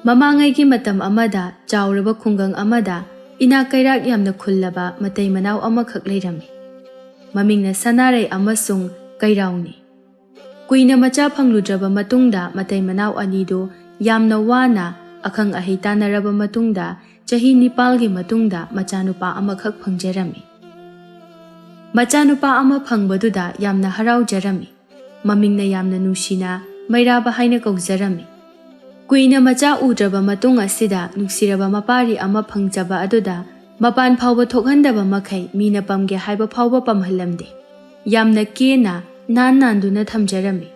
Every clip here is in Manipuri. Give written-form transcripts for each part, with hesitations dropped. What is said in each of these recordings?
ꯃꯃꯥꯡꯉꯩꯒꯤ ꯃꯇꯝ ꯑꯃꯗ ꯆꯥꯎꯔꯕ ꯈꯨꯡꯒꯪ ꯑꯃꯗ ꯏꯅꯥꯛ ꯀꯩꯔꯥꯛ ꯌꯥꯝꯅ ꯈꯨꯜꯂꯕ ꯃꯇꯩ ꯃꯅꯥꯎ ꯑꯃꯈꯛ ꯂꯩꯔꯝꯃꯤ꯫ ꯃꯃꯤꯡꯅ ꯁꯅꯥꯔꯩ ꯑꯃꯁꯨꯡ ꯀꯩꯔꯥꯎꯅꯤ꯫ ꯀꯨꯏꯅ ꯃꯆꯥ ꯐꯪꯂꯨꯗ꯭ꯔꯕ ꯃꯇꯨꯡꯗ ꯃꯇꯩ ꯃꯅꯥꯎ ꯑꯅꯤꯗꯨ ꯌꯥꯝꯅ ꯋꯥꯅ ꯑꯈꯪ ꯑꯍꯩ ꯇꯥꯟꯅꯔꯕ ꯃꯇꯨꯡꯗ ꯆꯍꯤ 9ꯒꯤ ꯃꯇꯨꯡꯗ ꯃꯆꯥꯅꯨꯄꯥ ꯑꯃꯈꯛ ꯐꯪꯖꯔꯝꯃꯤ꯫ ꯃꯆꯥꯅꯨꯄꯥ ꯑꯃ ꯐꯪꯕꯗꯨꯗ ꯌꯥꯝꯅ ꯍꯔꯥꯎꯖꯔꯝꯃꯤ꯫ ꯃꯃꯤꯡꯅ ꯌꯥꯝꯅ ꯅꯨꯡꯁꯤꯅ ꯃꯩꯔꯥꯕ ꯍꯥꯏꯅ ꯀꯧꯖꯔꯝꯃꯤ꯫ ꯀꯨꯏꯅ ꯃꯆꯥ ꯎꯗ꯭ꯔꯕ ꯃꯇꯨꯡ ꯑꯁꯤꯗ ꯅꯨꯡꯁꯤꯔꯕ ꯃꯄꯥꯔꯤ ꯑꯃ ꯐꯪꯖꯕ ꯑꯗꯨꯗ ꯃꯄꯥꯟ ꯐꯥꯎꯕ ꯊꯣꯛꯍꯟꯗꯕ ꯃꯈꯩ ꯃꯤꯅ ꯄꯝꯒꯦ ꯍꯥꯏꯕ ꯐꯥꯎꯕ ꯄꯝꯍꯜꯂꯝꯗꯦ꯫ ꯌꯥꯝꯅ ꯀꯦꯅ ꯅꯥꯟꯗꯨꯅ ꯊꯝꯖꯔꯝꯃꯤ꯫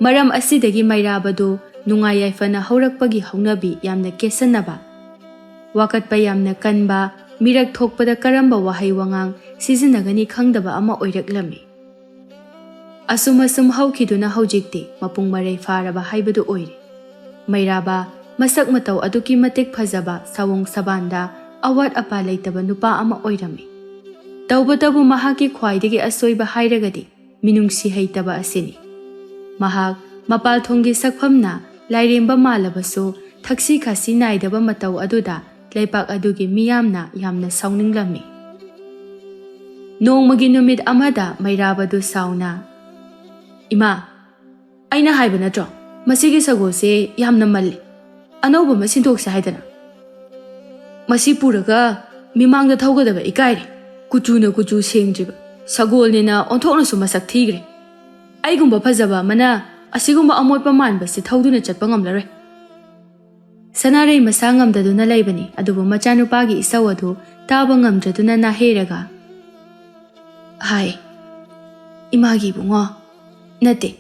ꯃꯔꯝ ꯑꯁꯤꯗꯒꯤ ꯃꯩꯔꯥꯕꯗꯨ ꯅꯨꯡꯉꯥꯏ ꯌꯥꯏꯐꯅ ꯍꯧꯔꯛꯄꯒꯤ ꯍꯧꯅꯕꯤ ꯌꯥꯝꯅ ꯀꯦꯁꯟꯅꯕ, ꯋꯥꯀꯠꯄ ꯌꯥꯝꯅ ꯀꯟꯕ, ꯃꯤꯔꯛ ꯊꯣꯛꯄꯗ ꯀꯔꯝꯕ ꯋꯥꯍꯩ ꯋꯥꯉꯥꯡ ꯁꯤꯖꯤꯟꯅꯒꯅꯤ ꯈꯪꯗꯕ ꯑꯃ ꯑꯣꯏꯔꯛꯂꯝꯃꯤ꯫ ꯑꯁꯨꯝ ꯍꯧꯈꯤꯗꯨꯅ ꯍꯧꯖꯤꯛꯇꯤ ꯃꯄꯨꯡ ꯃꯔꯩ ꯐꯥꯔꯕ ꯍꯥꯏꯕꯗꯨ ꯑꯣꯏꯔꯦ꯫ ꯃꯩꯔꯥꯕ ꯃꯁꯛ ꯃꯇꯧ ꯑꯗꯨꯛꯀꯤ ꯃꯇꯤꯛ ꯐꯖꯕ, ꯁꯥꯋꯣꯡ ꯁꯕꯥꯟꯗ ꯑꯋꯥꯠ ꯑꯄꯥ ꯂꯩꯇꯕ ꯅꯨꯄꯥ ꯑꯃ ꯑꯣꯏꯔꯝꯃꯤ꯫ ꯇꯧꯕꯇꯕꯨ ꯃꯍꯥꯛꯀꯤ ꯈ꯭ꯋꯥꯏꯗꯒꯤ ꯑꯁꯣꯏꯕ ꯍꯥꯏꯔꯒꯗꯤ ꯃꯤꯅꯨꯡꯁꯤ ꯍꯩꯇꯕ ꯑꯁꯤꯅꯤ꯫ ꯃꯍꯥꯛ ꯃꯄꯥꯜꯊꯣꯡꯒꯤ ꯁꯛꯐꯝꯅ ꯂꯥꯏꯔꯦꯝꯕ ꯃꯥꯜꯂꯕꯁꯨ ꯊꯛꯁꯤ ꯈꯥꯁꯤ ꯅꯥꯏꯗꯕ ꯃꯇꯧ ꯑꯗꯨꯗ ꯂꯩꯄꯥꯛ ꯑꯗꯨꯒꯤ ꯃꯤꯌꯥꯝꯅ ꯌꯥꯝꯅ ꯁꯥꯎꯅꯤꯡꯂꯝꯃꯤ꯫ ꯅꯣꯡꯃꯒꯤ ꯅꯨꯃꯤꯠ ꯑꯃꯗ ꯃꯩꯔꯥꯕꯗꯨ ꯁꯥꯎꯅ, "ꯏꯃꯥ, ꯑꯩꯅ ꯍꯥꯏꯕ ꯅꯠꯇ꯭ꯔꯣ ꯃꯁꯤꯒꯤ ꯁꯒꯣꯜꯁꯦ ꯌꯥꯝꯅ ꯃꯜꯂꯤ, ꯑꯅꯧꯕ ꯑꯃ ꯁꯤꯟꯗꯣꯛꯁꯦ ꯍꯥꯏꯗꯅ? ꯃꯁꯤ ꯄꯨꯔꯒ ꯃꯤꯃꯥꯡꯗ ꯊꯧꯒꯗꯕ ꯏꯀꯥꯏꯔꯦ꯫ ꯀꯨꯆꯨꯅ ꯀꯨꯆꯨ ꯁꯦꯡꯗ꯭ꯔꯤꯕ ꯁꯒꯣꯜꯅꯤꯅ ꯑꯣꯟꯊꯣꯛꯅꯁꯨ ꯃꯁꯛ ꯊꯤꯈ꯭ꯔꯦ꯫ ꯑꯩꯒꯨꯝꯕ ꯐꯖꯕ ꯑꯃꯅ ꯑꯁꯤꯒꯨꯝꯕ ꯑꯃꯣꯠꯄ ꯃꯥꯟꯕꯁꯤ ꯊꯧꯗꯨꯅ ꯆꯠꯄ ꯉꯝꯂꯔꯣꯏ." ꯁꯅꯥꯔꯩ ꯃꯁꯥ ꯉꯝꯗꯗꯨꯅ ꯂꯩꯕꯅꯤ, ꯑꯗꯨꯕꯨ ꯃꯆꯥꯅꯨꯄꯥꯒꯤ ꯏꯁꯧ ꯑꯗꯨ ꯇꯥꯕ ꯉꯝꯗ꯭ꯔꯗꯨꯅ ꯅꯥꯍꯦꯔꯒ, "ꯍꯥꯏ ꯏꯃꯥꯒꯤ ꯏꯕꯨꯡꯉꯣ, ꯅꯠꯇꯦ,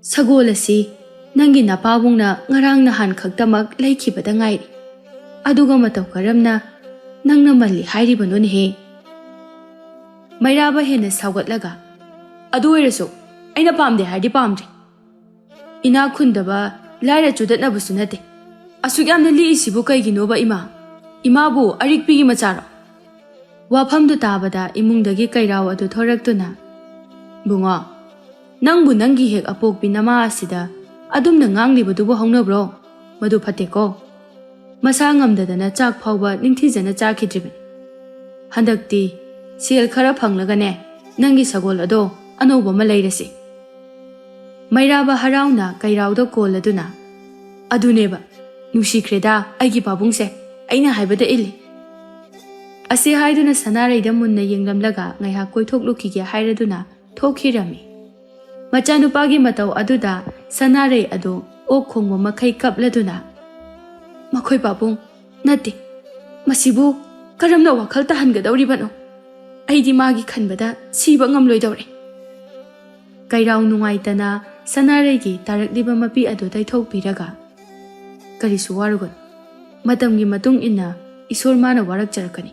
ꯁꯒꯣꯜ ꯑꯁꯤ ꯅꯪꯒꯤ ꯅꯄꯥꯕꯨꯡꯅ ꯉꯔꯥꯡ ꯅꯍꯥꯟ ꯈꯛꯇꯃꯛ ꯂꯩꯈꯤꯕꯗ ꯉꯥꯏꯔꯤ, ꯑꯗꯨꯒ ꯃꯇꯧ ꯀꯔꯝꯅ ꯅꯪꯅ ꯃꯜꯂꯤ ꯍꯥꯏꯔꯤꯕꯅꯣꯅꯦꯍꯦ?" ꯃꯩꯔꯥꯕ ꯍꯦꯟꯅ ꯁꯥꯎꯒꯠꯂꯒ, "ꯑꯗꯨ ꯑꯣꯏꯔꯁꯨ ꯑꯩꯅ ꯄꯥꯝꯗꯦ ꯍꯥꯏꯔꯗꯤ ꯄꯥꯝꯗ꯭ꯔꯦ꯫ ꯏꯅꯥꯛ ꯈꯨꯟꯗꯕ ꯂꯥꯏꯔ ꯆꯨꯗꯠꯅꯕꯁꯨ ꯅꯠꯇꯦ꯫ ꯑꯁꯨꯛ ꯌꯥꯝꯅ ꯂꯤꯛꯏꯁꯤꯕꯨ ꯀꯩꯒꯤꯅꯣꯕ ꯏꯃꯥ? ꯏꯃꯥꯕꯨ ꯑꯔꯤꯛꯄꯤꯒꯤ ꯃꯆꯥꯔꯣ?" ꯋꯥꯐꯝꯗꯨ ꯇꯥꯕꯗ ꯏꯃꯨꯡꯗꯒꯤ ꯀꯩꯔꯥꯎ ꯑꯗꯨ ꯊꯣꯔꯛꯇꯨꯅ, "ꯕꯨꯡꯉꯣ, ꯅꯪꯕꯨ ꯅꯪꯒꯤ ꯍꯦꯛ ꯑꯄꯣꯛꯄꯤ ꯅꯃꯥ ꯑꯁꯤꯗ ꯑꯗꯨꯝꯅ ꯉꯥꯡꯂꯤꯕꯗꯨꯕꯨ ꯍꯧꯅꯕ꯭ꯔꯣ? ꯃꯗꯨ ꯐꯠꯇꯦꯀꯣ꯫ ꯃꯁꯥ ꯉꯝꯗꯗꯅ ꯆꯥꯛ ꯐꯥꯎꯕ ꯅꯤꯡꯊꯤꯖꯅ ꯆꯥꯈꯤꯗ꯭ꯔꯤꯕꯅꯤ꯫ ꯍꯟꯗꯛꯇꯤ ꯁꯦꯜ ꯈꯔ ꯐꯪꯂꯒꯅꯦ ꯅꯪꯒꯤ ꯁꯒꯣꯜ ꯑꯗꯣ ꯑꯅꯧꯕ ꯑꯃ ꯂꯩꯔꯁꯤ." ꯃꯩꯔꯥꯕ ꯍꯔꯥꯎꯅ ꯀꯩꯔꯥꯎꯗ ꯀꯣꯜꯂꯗꯨꯅ, "ꯑꯗꯨꯅꯦꯕ, ꯅꯨꯡꯁꯤꯈ꯭ꯔꯦꯗ ꯑꯩꯒꯤ ꯄꯥꯕꯨꯡꯁꯦ, ꯑꯩꯅ ꯍꯥꯏꯕꯗ ꯏꯜꯂꯤ." ꯑꯁꯤ ꯍꯥꯏꯗꯨꯅ ꯁꯅꯥꯔꯩꯗ ꯃꯨꯟꯅ ꯌꯦꯡꯂꯝꯂꯒ ꯉꯥꯏꯍꯥꯛ ꯀꯣꯏꯊꯣꯛꯂꯨꯈꯤꯒꯦ ꯍꯥꯏꯔꯗꯨꯅ ꯊꯣꯛꯈꯤꯔꯝꯃꯤ꯫ ꯃꯆꯥꯅꯨꯄꯥꯒꯤ ꯃꯇꯧ ꯑꯗꯨꯗ ꯁꯅꯥꯔꯩ ꯑꯗꯨ ꯑꯣꯛ ꯈꯣꯡꯕ ꯃꯈꯩ ꯀꯞꯂꯗꯨꯅ, "ꯃꯈꯣꯏ ꯄꯥꯕꯨꯡ, ꯅꯠꯇꯦ, ꯃꯁꯤꯕꯨ ꯀꯔꯝꯅ ꯋꯥꯈꯜ ꯇꯥꯍꯟꯒꯗꯧꯔꯤꯕꯅꯣ? ꯑꯩꯗꯤ ꯃꯥꯒꯤ ꯈꯟꯕꯗ ꯁꯤꯕ ꯉꯝꯂꯣꯏꯗꯧꯔꯦ." ꯀꯩꯔꯥꯎ ꯅꯨꯡꯉꯥꯏꯇꯅ ꯁꯅꯥꯔꯩꯒꯤ ꯇꯥꯔꯛꯂꯤꯕ ꯃꯄꯤ ꯑꯗꯨ ꯇꯩꯊꯣꯛꯄꯤꯔꯒ, "ꯀꯔꯤꯁꯨ ꯋꯥꯔꯨꯒꯅꯨ, ꯃꯇꯝꯒꯤ ꯃꯇꯨꯡ ꯏꯟꯅ ꯏꯁꯣꯔ ꯃꯥꯅ ꯋꯥꯔꯛꯆꯔꯛꯀꯅꯤ꯫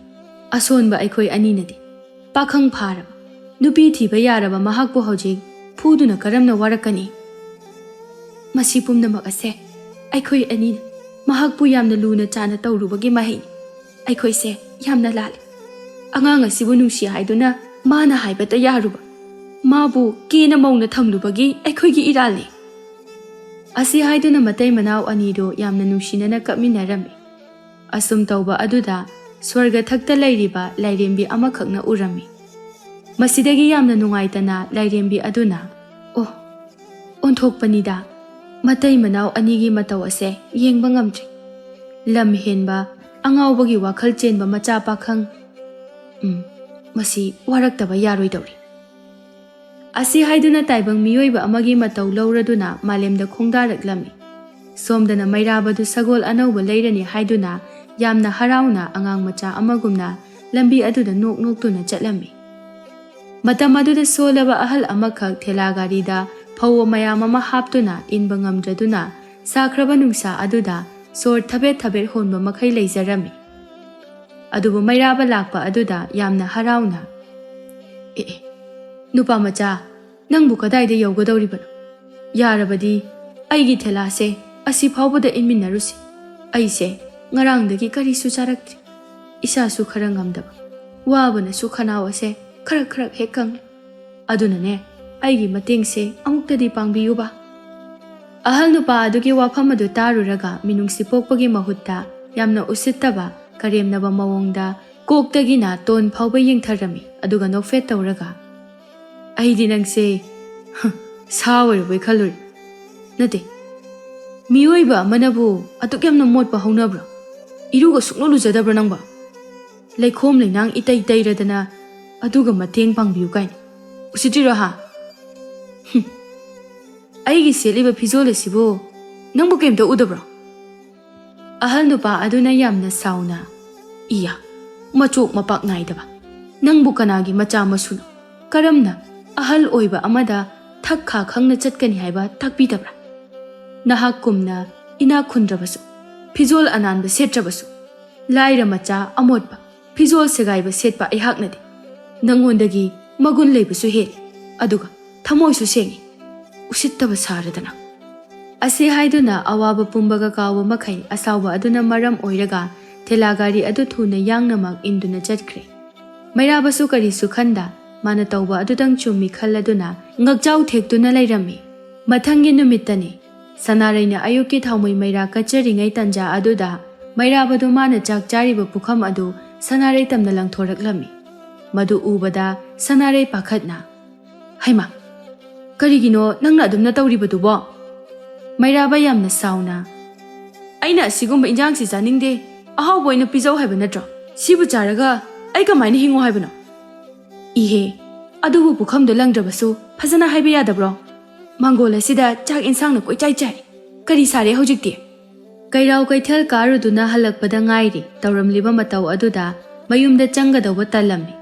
ꯑꯁꯣꯟꯕ ꯑꯩꯈꯣꯏ ꯑꯅꯤꯅꯗꯤ ꯄꯥꯈꯪ ꯐꯥꯔꯕ, ꯅꯨꯄꯤ ꯊꯤꯕ ꯌꯥꯔꯕ ꯃꯍꯥꯛꯄꯨ ꯍꯧꯖꯤꯛ ꯐꯨꯗꯨꯅ ꯀꯔꯝꯅ ꯋꯥꯔꯛꯀꯅꯤ? ꯃꯁꯤ ꯄꯨꯝꯅꯃꯛ ꯑꯁꯦ ꯑꯩꯈꯣꯏ ꯑꯅꯤꯅ ꯃꯍꯥꯛꯄꯨ ꯌꯥꯝꯅ ꯂꯨꯅ ꯆꯥꯟꯅ ꯇꯧꯔꯨꯕꯒꯤ ꯃꯍꯩꯅꯤ꯫ ꯑꯩꯈꯣꯏꯁꯦ ꯌꯥꯝꯅ ꯂꯥꯜꯂꯤ꯫ ꯑꯉꯥꯡ ꯑꯁꯤꯕꯨ ꯅꯨꯡꯁꯤ ꯍꯥꯏꯗꯨꯅ ꯃꯥꯅ ꯍꯥꯏꯕꯇ ꯌꯥꯔꯨꯕ, ꯃꯥꯕꯨ ꯀꯦꯅ ꯃꯧꯅ ꯊꯝꯂꯨꯕꯒꯤ ꯑꯩꯈꯣꯏꯒꯤ ꯏꯔꯥꯜꯅꯤ." ꯑꯁꯤ ꯍꯥꯏꯗꯨꯅ ꯃꯇꯩ ꯃꯅꯥꯎ ꯑꯅꯤꯗꯨ ꯌꯥꯝꯅ ꯅꯨꯡꯁꯤꯅꯅ ꯀꯞꯃꯤꯟꯅꯔꯝꯃꯤ꯫ ꯑꯁꯨꯝ ꯇꯧꯕ ꯑꯗꯨꯗ ꯁ꯭ꯋꯔꯒ ꯊꯛꯇ ꯂꯩꯔꯤꯕ ꯂꯥꯏꯔꯦꯝꯕꯤ ꯑꯃꯈꯛꯅ ꯎꯔꯝꯃꯤ꯫ ꯃꯁꯤꯗꯒꯤ ꯌꯥꯝꯅ ꯅꯨꯡꯉꯥꯏꯇꯅ ꯂꯥꯏꯔꯦꯝꯕꯤ ꯑꯗꯨꯅ, "ꯑꯣ, ꯑꯣꯟꯊꯣꯛꯄꯅꯤꯗ, ꯃꯇꯩ ꯃꯅꯥꯎ ꯑꯅꯤꯒꯤ ꯃꯇꯧ ꯑꯁꯦ ꯌꯦꯡꯕ ꯉꯝꯗ꯭ꯔꯦ꯫ ꯂꯝ ꯍꯦꯟꯕ, ꯑꯉꯥꯎꯕꯒꯤ ꯋꯥꯈꯜ ꯆꯦꯟꯕ ꯃꯆꯥ ꯄꯥꯈꯪ, ꯃꯁꯤ ꯋꯥꯔꯛꯇꯕ ꯌꯥꯔꯣꯏꯗꯧꯔꯤ." ꯑꯁꯤ ꯍꯥꯏꯗꯨꯅ ꯇꯥꯏꯕꯪ ꯃꯤꯑꯣꯏꯕ ꯑꯃꯒꯤ ꯃꯇꯧ ꯂꯧꯔꯗꯨꯅ ꯃꯥꯂꯦꯝꯗ ꯈꯣꯡꯗꯥꯔꯛꯂꯝꯃꯤ꯫ ꯁꯣꯝꯗꯅ ꯃꯩꯔꯥꯕꯗꯨ ꯁꯒꯣꯜ ꯑꯅꯧꯕ ꯂꯩꯔꯅꯤ ꯍꯥꯏꯗꯨꯅ ꯌꯥꯝꯅ ꯍꯔꯥꯎꯅ ꯑꯉꯥꯡ ꯃꯆꯥ ꯑꯃꯒꯨꯝꯅ ꯂꯝꯕꯤ ꯑꯗꯨꯗ ꯅꯣꯛ ꯅꯣꯛꯇꯨꯅ ꯆꯠꯂꯝꯃꯤ꯫ ꯃꯇꯝ ꯑꯗꯨꯗ ꯁꯣꯜꯂꯕ ꯑꯍꯜ ꯑꯃꯈꯛ ꯊꯦꯂꯥ ꯒꯥꯔꯤꯗ ꯐꯧ ꯃꯌꯥꯝ ꯑꯃ ꯍꯥꯞꯇꯨꯅ ꯏꯟꯕ ꯉꯝꯗ꯭ꯔꯗꯨꯅ ꯁꯥꯈ꯭ꯔꯕ ꯅꯨꯡꯁꯥ ꯑꯗꯨꯗ ꯁꯣꯔ ꯊꯕꯦꯠ ꯊꯕꯦꯠ ꯍꯣꯟꯕ ꯃꯈꯩ ꯂꯩꯖꯔꯝꯃꯤ꯫ ꯑꯗꯨꯕꯨ ꯃꯩꯔꯥꯕ ꯂꯥꯛꯄ ꯑꯗꯨꯗ ꯌꯥꯝꯅ ꯍꯔꯥꯎꯅ, "ꯑꯦ, ꯅꯨꯄꯥ ꯃꯆꯥ, ꯅꯪꯕꯨ ꯀꯗꯥꯏꯗ ꯌꯧꯒꯗꯧꯔꯤꯕꯅꯣ? ꯌꯥꯔꯕꯗꯤ ꯑꯩꯒꯤ ꯊꯦꯂꯥꯁꯦ ꯑꯁꯤ ꯐꯥꯎꯕꯗ ꯏꯟꯃꯤꯟꯅꯔꯨꯁꯤ꯫ ꯑꯩꯁꯦ ꯉꯔꯥꯡꯗꯒꯤ ꯀꯔꯤꯁꯨ ꯆꯥꯔꯛꯇ꯭ꯔꯤ, ꯏꯁꯥꯁꯨ ꯈꯔ ꯉꯝꯗꯕ, ꯋꯥꯕꯅꯁꯨ ꯈꯅꯥꯎ ꯑꯁꯦ ꯈꯔꯛ ꯍꯦꯛ ꯀꯪꯉꯤ꯫ ꯑꯗꯨꯅꯅꯦ ꯑꯩꯒꯤ ꯃꯇꯦꯡꯁꯦ ꯑꯃꯨꯛꯇꯗꯤ ꯄꯥꯡꯕꯤꯌꯨꯕ." Ahal nupa adugi wafam adu taruraga minungsi pokpagi mahutta yamna usittaba karemnaba mawongda koktagina ton phawba yengtharami aduga nokfet tawraga aidi nangse sawarbai khaluri nate miyoiba manabu atuk yamna motpa haunabra iruga sukno lujadabra nangba leikhom leinang itai tairadana aduga mateng pangbiu kain usitira ha aigi seliba phizol asibo nangbu kemta udabra ahal nupa aduna yamna sauna iya machok mapak naidaba nangbu kanagi macha masuno karamna ahal oiba amada thakha khangna chatkani haiba thakpidabra nahak kumna ina khundrabasu phizol ananba setrabasu laira macha amotba phizol segaiba setpa aihaknade nangondagi magun leibasu he aduga thamoisu sengi usittaba saradana ase haiduna awaba pumbaga kawa makai asawa aduna maram oiraga telagari adu thuna yangnamak induna chatkre mairabasu karisu khanda mana tawba adudang chumi khalladuna ngakjau thektuna lairami mathangi numittani sanaraina ayuki thaumai maira kacharingai tanja aduda mairabadu mana chak chariba pukham adu sanarai tamna langthoraklami madu ubada sanarai pakhatna haima karigino nangna adumna tawribadubo mairaba yamna sauna aina asigumba injang si janingde ahau boina pizau haiba natro sibu charaga ai kamaina hingo haibano ihe adubu pukham do langdrabasu phajana haiba yadabro mangola sida chak insang na koi chai chai kari sare hojikti kairau kaithal karuduna halakpada ngairi tawramliba mataw aduda mayumda changadawba talami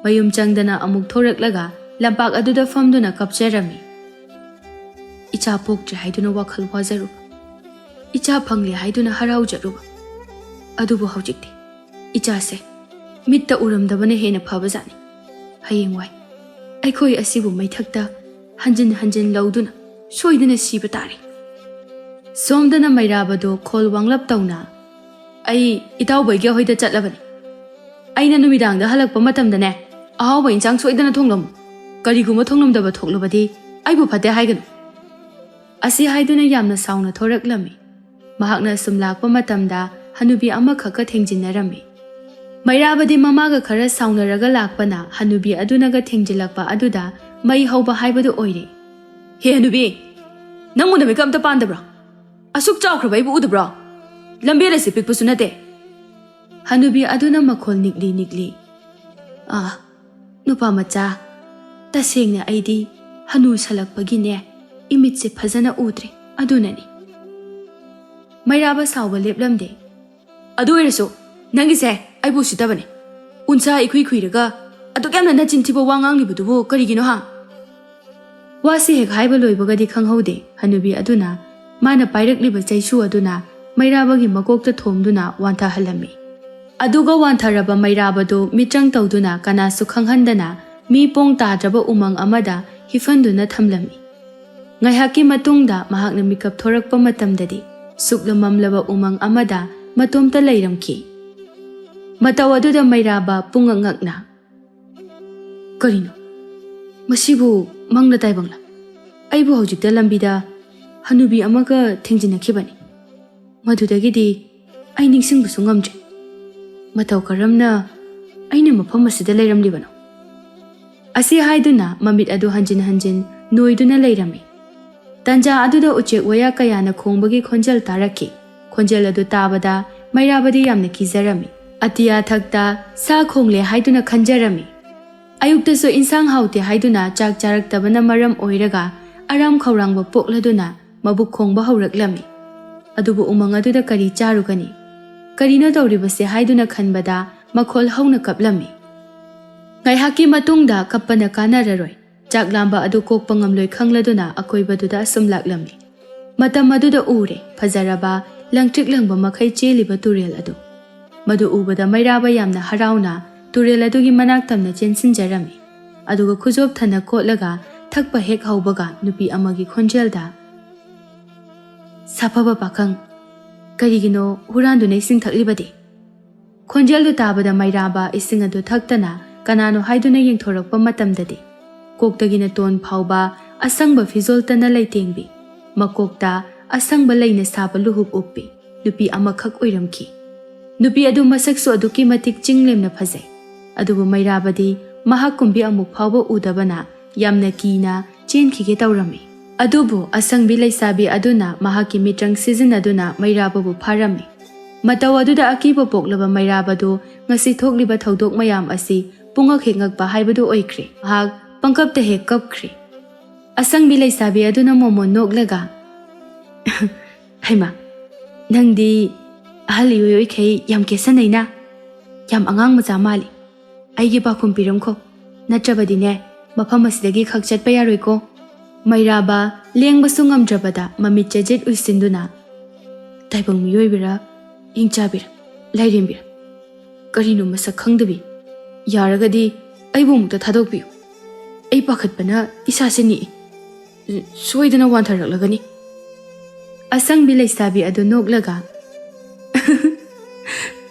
mayum changdana amuk thoraklaga lampak aduda famduna kapcherami icha poktre haiduna wakhal wazaruba icha phangli haiduna haraujaruba adubu hojikti icha se mitta uramdabane hena phabajani hayengwai aikhoi asibu maithakta hanjin hanjin lauduna soiduna siba tare somdana mairabado khol wanglap tawna ai itau boige hoida chatlabani aina numidang da halakpa matamdane ahawba inchang soidana thonglam kariguma thonglamdaba thoklubadi aibu phate haiganu asi haiduna yamna sauna thoraklami mahakna sumlakpa matamda hanubi ama khaka thengjinarami mairabadi mamaga khara saunaraga lakpana hanubi adunaga thengjilakpa aduda mai hauba haibadu oire he hanubi nangmuna mekamta pandabra asuk chawkhra baibu udabra lambela se pikpu sunate hanubi aduna makhol nikli nikli nupa macha tasengna aidi hanu salakpagine imitse phajana udre adunani mairaba sawba leplamde adu iraso nangise aibu sitabane unsa ikhui khuiraga adu kamna na chintibo wangang libudubu karigino ha wasi hek haiba loibagadi khanghaude hanubi aduna mana pairakliba chaisu aduna mairabagi makokta thomduna wantha halami aduga wantharaba mairabado mitrang tawduna kanasu khanghandana mi pong tadraba umang amada hifanduna thamlami ngaihaki matungda mahakna mikap thorakpa matamdadi suklamamlaba umang amada matomta leiramki mataw aduda mairaba pungangakna karino masibu mangna taibangla aibu hojikta lambida hanubi amaga thengjinakhibani madudagidi ai ningsingbusu ngamdre mataw karamna aina mafam asida leiramlibano asi haiduna mamit adu hanjin hanjin noiduna leirami tanja aduda uchek waya kayana khongbagi khonjal taraki khonjal adu tabada mairabadi yamna kizarami atiya thakta sa khongle haiduna khanjarami ayukta so insang haute haiduna chak charak tabana maram oiraga aram khawrangba pokladuna mabuk khongba hawraklami adubu umang aduda kari charugani karina tawribase haiduna khanbada makhol hauna kaplami ngaihaki matungda kappana kanararoi chaklamba adu kokpa ngamloi khangladuna akoibaduda sumlaklami matam aduda ure fajaraba langtrik langba makhai cheliba turel adu madu ubada mairaba yamna harauna turel adugi manak tamna chensinjarami aduga khujop thana kotlaga thakpa hek haubaga nupi amagi khonjelda sapaba pakhang karigino huranduna ising thaklibadi khonjeldu tabada mairaba ising adu thaktana kanano haiduna yengthorakpa matamdadi koktagina ton phauba asangba fizoltana leitengbi Makokta asangba laina saba luhub uppi nupi amakak oiramki. Nupi adu masaksu aduki matik chinglemna phajai. Adubu Mairabadi mahak kumbi amuk phawba udabana yamna kina chenkhige tawrami. Adubu asangbi laisabi aduna mahaki mitrang sizinaduna Mairababu pharami. Mataw aduda akiba poklaba Mairabadu ngasi thokliba thodok mayam asi pungak hengakba haibadu oikre. Mahak pangkapta hek kapkre. Asangbi laisabi aduna momo noklaga Haima nangdi ahali oikhay yam kesanaina yam angang macha mali aigi pakhum piramkho natrabadine mafam asidagi khak chatpa yaroiko. Mairaba lengbasu ngamdrabada mamit chajet uisinduna taibang miyoibira ingchabira lairimbira karino masak khangdabi yaragadi aibu mukta thadokpiyo ai pakhatpana isase ni soidana wanthaраklagani. Asangbi laisabi adu noklaga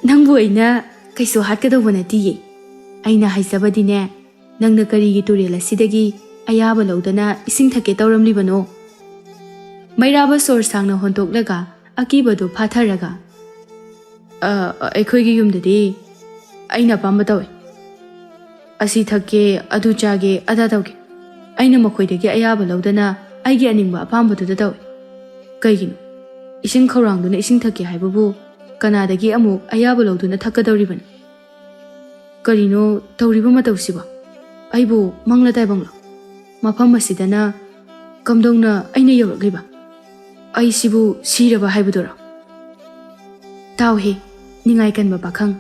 nangbu aina kaiso hatkadawba natiye aina haisabadine nangna karigi turel asidagi ayaba lawdana ising thake tawramlibano. Mairaba sor sangna hontoklaga akibadu phatharaga aikhoigi yumdadi aina pamba tawe asi thake adu chage ada tawge aina makhoidagi ayaba lawdana aigi aningba apambadu da tawe. Kaigino ising khawrangduna ising thake haibabu kanadagi amuk ayaba lawduna thakadawribani. Karino tawriba matawsiba aibu mangla taibangla mafam asidana kamdongna aina yawrakliba ai sibu siraba haibudura. Tawhe ningai kanba pakhang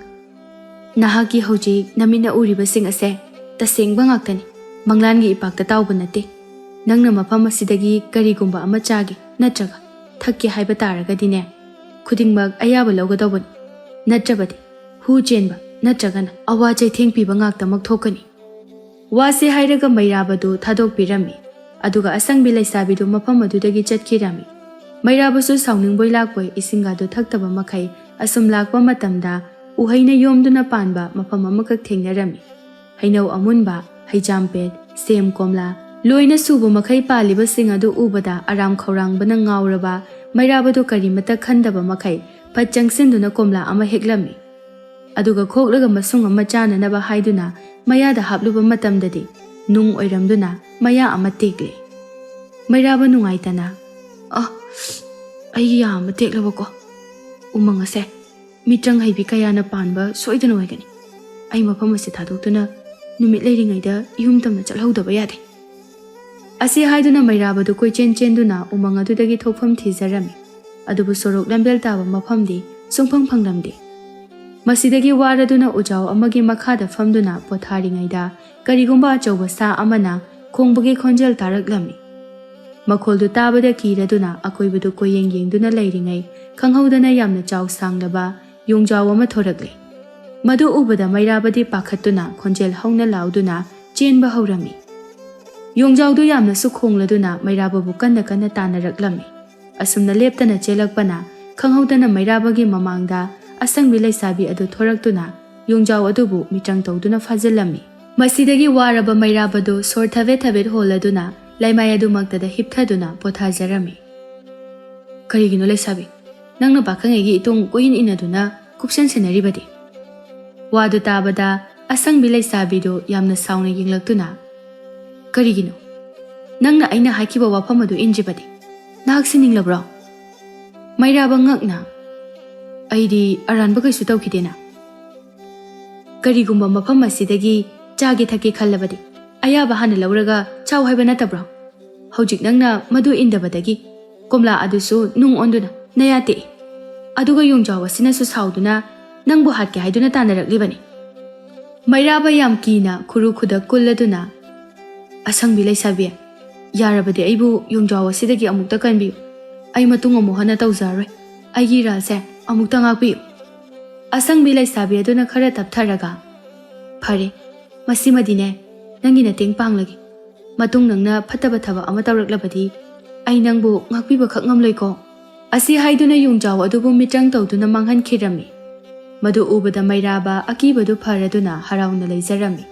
nahaki hoji namina uriba sing ase tasengba ngaktani manglangi ipakta tawba nate. Nangna mafam asidagi karigumba ama chage natraga thakki haiba taragadine khudingmak ayaba lawgadawbani natrabadi hu chenba natragana awa chaitheng piba ngaktamak thokani. Wase hairaga Mairabadu thadokpirami aduga asangbi laisabidu mafam adudagi chatkirami. Mairabasu sauningboi lakboi isingadu thaktaba makhai asum lakpa matamda uhaina yomduna panba mafam amakak thengnarami. Hainau amunba haijampet sem komla loina subu makhai paliba singadu ubada aram khawrangbana ngauraba Mairabadu karimata khandaba makhai pachangsindu komla ama heklami. Aduga khoklaga masung ama chananaba haiduna mayada hapluba matamdadi nung oiramduna maya ama tekle. Mairaba nungaitana aigi ya ama teklaba ko umang ase mitrang haibi kayana panba soidana oigani ai mafam ase thadoktuna numit leiringaida yum tamna chalhaudaba yade. Asi haiduna Mairabadu koichen chenduna umang adudagi thokpham thijarami adubu sorok lambel taba mafamdi sungphang phanglamdi. Masidagi waraduna ujau amagi makhada famduna potharingaida karigumba achauba sa amana khongbagi khonjal taraklami. Makholdu tabada kiraduna akoibadu koyeng yengduna leiringai khanghaudana yamna chaw sanglaba yongjaw ama thorakle. Madu ubada Mairabadi pakhatuna khonjel hauna lauduna chenba haurami. Yongjawdu yamna su khongladuna Mairababu kanna kanna tanaraklami. Asumna leptana chelakpana khanghaudana Mairabagi mamangda asangbi laisabi adu thoraktuna yongjaw adubu mitrang tawduna fazilami. Masidagi waraba Mairabadu sor thavet thavet holaduna laimai adu maktada hipthaduna pothajarami. Karigino laisabi nangna pakhangegi itong koin inaduna kupsan senaribadi. Wadu tabada asangbi laisabidu yamna sauna yinglaktuna Karigino nangna aina hakiba wafam adu injibadi nahak sininglabro. Mairaba ngakna aidi aranba kaisu tawkhidena. Karigumba mafam asidagi chage thake khallabadi ayaba hana lawraga chaw haiba natabro. Hojik nangna madu indabadagi komla adusu nung onduna nayate aduga yongjaw asina su sauduna nangbu hatke haiduna tanaraklibani. Mairaba yam kina khuru khudak kulladuna asangbi laisabi yarabadi aibu yongjaw asidagi amukta kanbiyu ai matung amu hana tawjaroi aigi ralse amukta ngakbiyu. Asangbi laisabi aduna khara taptharaga phare masimadine nangi nateng panglagi matung nangna phataba thaba ama tawraklabadi ai nangbu ngakbiba khak ngamloiko. Asi haiduna yongjaw adubu mitrang tawduna manghan khirami. Madu ubada Mairaba akibadu pharaduna harauna leijarami.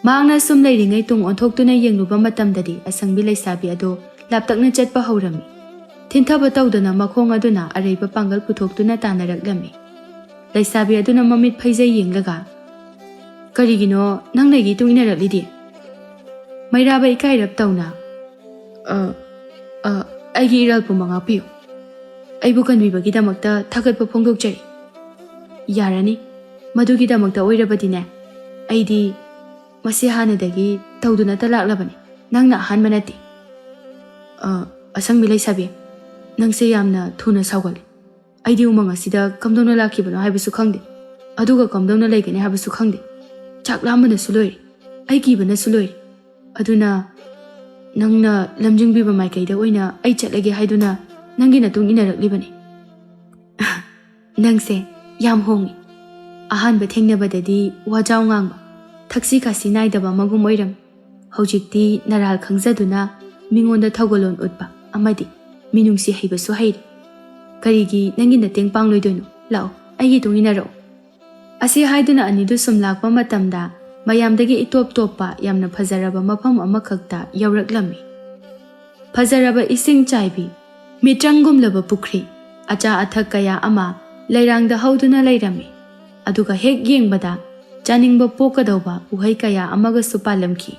Mangna sum leiringai tung onthoktuna yengluba matamdadi asangbi laisabi adu ꯂꯥꯞꯇꯛꯅ ꯆꯠꯄ ꯍꯧꯔꯝꯃꯤ꯫ ꯊꯤꯟꯊꯕ ꯇꯧꯗꯅ ꯃꯈꯣꯡ ꯑꯗꯨꯅ ꯑꯔꯩꯕ ꯄꯥꯡꯒꯜ ꯄꯨꯊꯣꯛꯇꯨꯅ ꯇꯥꯟꯅꯔꯛꯂꯝꯃꯤ꯫ ꯂꯩꯁꯥꯕꯤ ꯑꯗꯨꯅ ꯃꯃꯤꯠ ꯐꯩꯖꯩ ꯌꯦꯡꯂꯒ "ꯀꯔꯤꯒꯤꯅꯣ ꯅꯪꯅ ꯑꯩꯒꯤ ꯏꯇꯨꯡ ꯏꯟꯅꯔꯛꯂꯤꯗꯤ?" ꯃꯩꯔꯥꯕ ꯏꯀꯥꯏꯔꯞ ꯇꯧꯅ "ꯑꯩꯒꯤ ꯏꯔꯥꯜ ꯄꯨꯝꯕ ꯉꯥꯛꯄꯤꯌꯨ. ꯑꯩꯕꯨ ꯀꯟꯕꯤꯕꯒꯤꯗꯃꯛꯇ ꯊꯥꯒꯠꯄ ꯐꯣꯡꯗꯣꯛꯆꯔꯤ." "ꯌꯥꯔꯅꯤ. ꯃꯗꯨꯒꯤꯗꯃꯛꯇ ꯑꯣꯏꯔꯕꯗꯤꯅꯦ, ꯑꯩꯗꯤ ꯃꯁꯤ ꯍꯥꯟꯅꯗꯒꯤ ꯇꯧꯗꯨꯅꯇ ꯂꯥꯛꯂꯕꯅꯤ. ꯅꯪꯅ ꯑꯍꯥꯟꯕ ꯅꯠꯇꯦ." "ꯑꯁꯪꯕꯤ ꯂꯩꯁꯥꯕꯤ, ꯅꯪꯁꯦ ꯌꯥꯝꯅ ꯊꯨꯅ ꯁꯥꯎꯒꯜꯂꯤ. ꯑꯩꯗꯤ ꯎꯃꯪ ꯑꯁꯤꯗ ꯀꯝꯗꯧꯅ ꯂꯥꯛꯈꯤꯕꯅꯣ ꯍꯥꯏꯕꯁꯨ ꯈꯪꯗꯦ, ꯑꯗꯨꯒ ꯀꯝꯗꯧꯅ ꯂꯩꯒꯅꯤ ꯍꯥꯏꯕꯁꯨ ꯈꯪꯗꯦ. ꯆꯥꯛ ꯂꯥꯝꯕꯅꯁꯨ ꯂꯣꯏꯔꯦ, ꯑꯩ ꯀꯤꯕꯅꯁꯨ ꯂꯣꯏꯔꯦ. ꯑꯗꯨꯅ ꯅꯪꯅ ꯂꯝꯖꯤꯡꯕꯤꯕ ꯃꯥꯏꯀꯩꯗ ꯑꯣꯏꯅ ꯑꯩ ꯆꯠꯂꯒꯦ ꯍꯥꯏꯗꯨꯅ ꯅꯪꯒꯤ ꯃꯇꯨꯡ ꯏꯟꯅꯔꯛꯂꯤꯕꯅꯤ." "ꯅꯪꯁꯦ ꯌꯥꯝ ꯍꯣꯡꯉꯤ. ꯑꯍꯥꯟꯕ ꯊꯦꯡꯅꯕꯗꯗꯤ ꯋꯥꯖꯥꯎ ꯉꯥꯡꯕ, ꯊꯛꯁꯤ ꯈꯥꯁꯤ ꯅꯥꯏꯗꯕ ꯑꯃꯒꯨꯝ ꯑꯣꯏꯔꯝꯃꯤ. ꯍꯧꯖꯤꯛꯇꯤ ꯅꯔꯥꯜ ꯈꯪꯖꯗꯨꯅ ꯃꯤꯉꯣꯟꯗ ꯊꯧꯒꯜꯂꯣꯟ ꯎꯠꯄ ꯑꯃꯗꯤ ꯃꯤꯅꯨꯡꯁꯤ ꯍꯩꯕꯁꯨ ꯍꯩꯔꯦ. ꯀꯔꯤꯒꯤ ꯅꯪꯒꯤ ꯃꯇꯦꯡ ꯄꯥꯡꯂꯣꯏꯗꯣꯏꯅꯣ? ꯂꯥꯛꯑꯣ, ꯑꯩꯒꯤ ꯏꯇꯨꯡ ꯏꯟꯅꯔꯛꯑꯣ." ꯑꯁꯤ ꯍꯥꯏꯗꯨꯅ ꯑꯅꯤꯗꯨ ꯁꯨꯝ ꯂꯥꯛꯄ ꯃꯇꯝꯗ ꯃꯌꯥꯝꯗꯒꯤ ꯏꯇꯣꯞ ꯇꯣꯞꯄ ꯌꯥꯝꯅ ꯐꯖꯔꯕ ꯃꯐꯝ ꯑꯃꯈꯛꯇ ꯌꯧꯔꯛꯂꯝꯃꯤ꯫ ꯐꯖꯔꯕ ꯏꯁꯤꯡ ꯆꯥꯏꯕꯤ, ꯃꯤꯇ꯭ꯔꯪꯒꯨꯝꯂꯕ ꯄꯨꯈ꯭ꯔꯤ, ꯑꯆꯥ ꯑꯊꯛ ꯀꯌꯥ ꯑꯃ ꯂꯩꯔꯥꯡꯗ ꯍꯧꯗꯨꯅ ꯂꯩꯔꯝꯃꯤ꯫ ꯑꯗꯨꯒ ꯍꯦꯛ ꯌꯦꯡꯕꯗ ꯆꯥꯅꯤꯡꯕ ꯄꯣꯛꯀꯗꯧꯕ ꯎꯍꯩ ꯀꯌꯥ ꯑꯃꯒꯁꯨ ꯄꯥꯜꯂꯝꯈꯤ꯫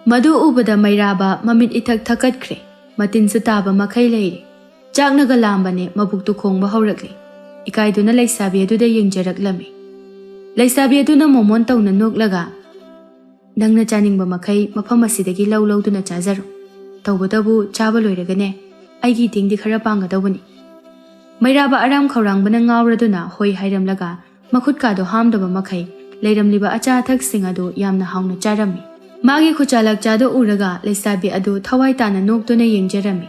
ꯃꯗꯨ ꯎꯕꯗ ꯃꯩꯔꯥꯕ ꯃꯃꯤꯠ ꯏꯊꯛ ꯊꯛꯀꯠꯈ꯭ꯔꯦ, ꯃꯇꯤꯟꯁꯨ ꯇꯥꯕ ꯃꯈꯩ ꯂꯩꯔꯦ꯫ ꯆꯥꯛꯅꯒ ꯂꯥꯝꯕꯅꯦ ꯃꯕꯨꯛꯇꯨ ꯈꯣꯡꯕ ꯍꯧꯔꯛꯂꯦ꯫ ꯏꯀꯥꯏꯗꯨꯅ ꯂꯩꯁꯥꯕꯤ ꯑꯗꯨꯗ ꯌꯦꯡꯖꯔꯛꯂꯝꯃꯤ꯫ ꯂꯩꯁꯥꯕꯤ ꯑꯗꯨꯅ ꯃꯣꯃꯣꯟ ꯇꯧꯅ ꯅꯣꯛꯂꯒ "ꯅꯪꯅ ꯆꯥꯅꯤꯡꯕ ꯃꯈꯩ ꯃꯐꯝ ꯑꯁꯤꯗꯒꯤ ꯂꯧꯗꯨꯅ ꯆꯥꯖꯔꯣ. ꯇꯧꯕꯇꯕꯨ ꯆꯥꯕ ꯂꯣꯏꯔꯒꯅꯦ, ꯑꯩꯒꯤ ꯏꯇꯦꯡꯗꯤ ꯈꯔ ꯄꯥꯡꯒꯗꯧꯕꯅꯤ." ꯃꯩꯔꯥꯕ ꯑꯔꯥꯝ ꯈꯧꯔꯥꯡꯕꯅ ꯉꯥꯎꯔꯗꯨꯅ ꯍꯣꯏ ꯍꯥꯏꯔꯝꯂꯒ ꯃꯈꯨꯠꯀꯥꯗꯣ ꯍꯥꯝꯗꯕ ꯃꯈꯩ ꯂꯩꯔꯝꯂꯤꯕ ꯑꯆꯥ ꯑꯊꯛꯁꯤꯡ ꯑꯗꯨ ꯌꯥꯝꯅ ꯍꯥꯎꯅ ꯆꯥꯔꯝꯃꯤ꯫ ꯃꯥꯒꯤ ꯈꯨꯆꯥ ꯂꯛꯆꯥꯗꯣ ꯎꯔꯒ ꯂꯩꯁꯥꯕꯤ ꯑꯗꯨ ꯊꯋꯥꯏ ꯇꯥꯅ ꯅꯣꯛꯇꯨꯅ ꯌꯦꯡꯖꯔꯝꯃꯤ꯫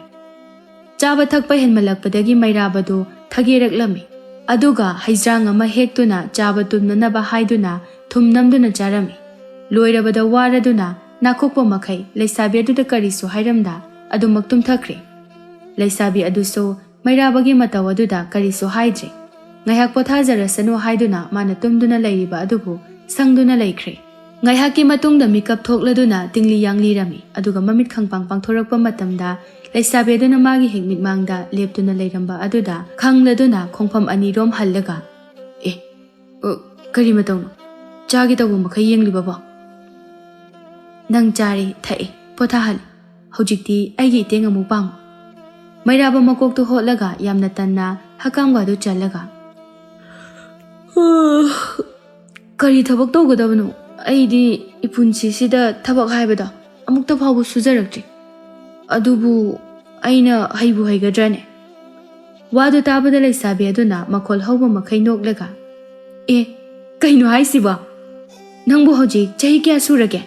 ꯆꯥꯕ ꯊꯛꯄ ꯍꯦꯟꯃꯜꯂꯛꯄꯗꯒꯤ ꯃꯩꯔꯥꯕꯗꯨ ꯊꯒꯦꯔꯛꯂꯝꯃꯤ꯫ ꯑꯗꯨꯒ ꯍꯩꯖ꯭ꯔꯥꯡ ꯑꯃ ꯍꯦꯛꯇꯨꯅ ꯆꯥꯕ ꯇꯨꯝꯅꯅꯕ ꯍꯥꯏꯗꯨꯅ ꯊꯨꯝ ꯅꯝꯗꯨꯅ ꯆꯥꯔꯝꯃꯤ꯫ ꯂꯣꯏꯔꯕꯗ ꯋꯥꯔꯗꯨꯅ ꯅꯥꯀꯣꯛꯄ ꯃꯈꯩ ꯂꯩꯁꯥꯕꯤ ꯑꯗꯨꯗ ꯀꯔꯤꯁꯨ ꯍꯥꯏꯔꯝꯗ ꯑꯗꯨꯃꯛ ꯇꯨꯝꯊꯈ꯭ꯔꯦ꯫ ꯂꯩꯁꯥꯕꯤ ꯑꯗꯨꯁꯨ ꯃꯩꯔꯥꯕꯒꯤ ꯃꯇꯧ ꯑꯗꯨꯗ ꯀꯔꯤꯁꯨ ꯍꯥꯏꯗ꯭ꯔꯦ꯫ ꯉꯥꯏꯍꯥꯛ ꯄꯣꯊꯥꯖꯔꯁꯅꯨ ꯍꯥꯏꯗꯨꯅ ꯃꯥꯅ ꯇꯨꯝꯗꯨꯅ ꯂꯩꯔꯤꯕ ꯑꯗꯨꯕꯨ ꯁꯪꯗꯨꯅ ꯂꯩꯈ꯭ꯔꯦ꯫ ꯉꯥꯏꯍꯥꯛꯀꯤ ꯃꯇꯨꯡꯗ ꯃꯤꯀꯞ ꯊꯣꯛꯂꯗꯨꯅ ꯇꯤꯡꯂꯤ ꯌꯥꯡꯂꯤꯔꯝꯃꯤ꯫ ꯑꯗꯨꯒ ꯃꯃꯤꯠ ꯈꯪꯄꯥꯡ ꯄꯥꯡꯊꯣꯔꯛꯄ ꯃꯇꯝꯗ ꯂꯩꯁꯥꯕꯤ ꯑꯗꯨꯅ ꯃꯥꯒꯤ ꯍꯦꯛ ꯃꯤꯠꯃꯥꯡꯗ ꯂꯦꯞꯇꯨꯅ ꯂꯩꯔꯝꯕ ꯑꯗꯨꯗ ꯈꯪꯂꯗꯨꯅ ꯈꯣꯡꯐꯝ ꯑꯅꯤꯔꯣꯝ ꯍꯜꯂꯒ "ꯀꯔꯤ ꯃꯇꯧꯅꯣ? ꯆꯥꯒꯦ ꯇꯧꯕ ꯃꯈꯩ ꯌꯦꯡꯂꯤꯕꯕꯣ?" "ꯅꯪ ꯆꯥꯔꯦ ꯊꯛꯑꯦ, ꯄꯣꯊꯥꯍꯜꯂꯤ. ꯍꯧꯖꯤꯛꯇꯤ ꯑꯩꯒꯤ ꯏꯇꯦꯡ ꯑꯃꯨꯛ ꯄꯥꯡꯉꯨ." ꯃꯩꯔꯥꯕ ꯃꯀꯣꯛꯇꯨ ꯍꯣꯠꯂꯒ ꯌꯥꯝꯅ ꯇꯟꯅ ꯍꯀꯥꯝꯒꯗꯨ ꯆꯜꯂꯒ "ꯀꯔꯤ ꯊꯕꯛ ꯇꯧꯒꯗꯕꯅꯣ? ꯑꯩꯗꯤ ꯏꯄꯨꯟꯁꯤꯁꯤꯗ ꯊꯕꯛ ꯍꯥꯏꯕꯗꯣ ꯑꯃꯨꯛꯇ ꯐꯥꯎꯕ ꯁꯨꯖꯔꯛꯇ꯭ꯔꯤ. ꯑꯗꯨꯕꯨ ꯑꯩꯅ ꯍꯩꯕꯨ ꯍꯩꯒꯗ꯭ꯔꯅꯦ?" ꯋꯥꯗꯨ ꯇꯥꯕꯗ ꯂꯩꯁꯥꯕꯤ ꯑꯗꯨꯅ ꯃꯈꯣꯜ ꯍꯧꯕ ꯃꯈꯩ ꯅꯣꯛꯂꯒ "ꯀꯩꯅꯣ ꯍꯥꯏꯁꯤꯕꯣ? ꯅꯪꯕꯨ ꯍꯧꯖꯤꯛ ꯆꯍꯤ ꯀꯌꯥ ꯁꯨꯔꯒꯦ?"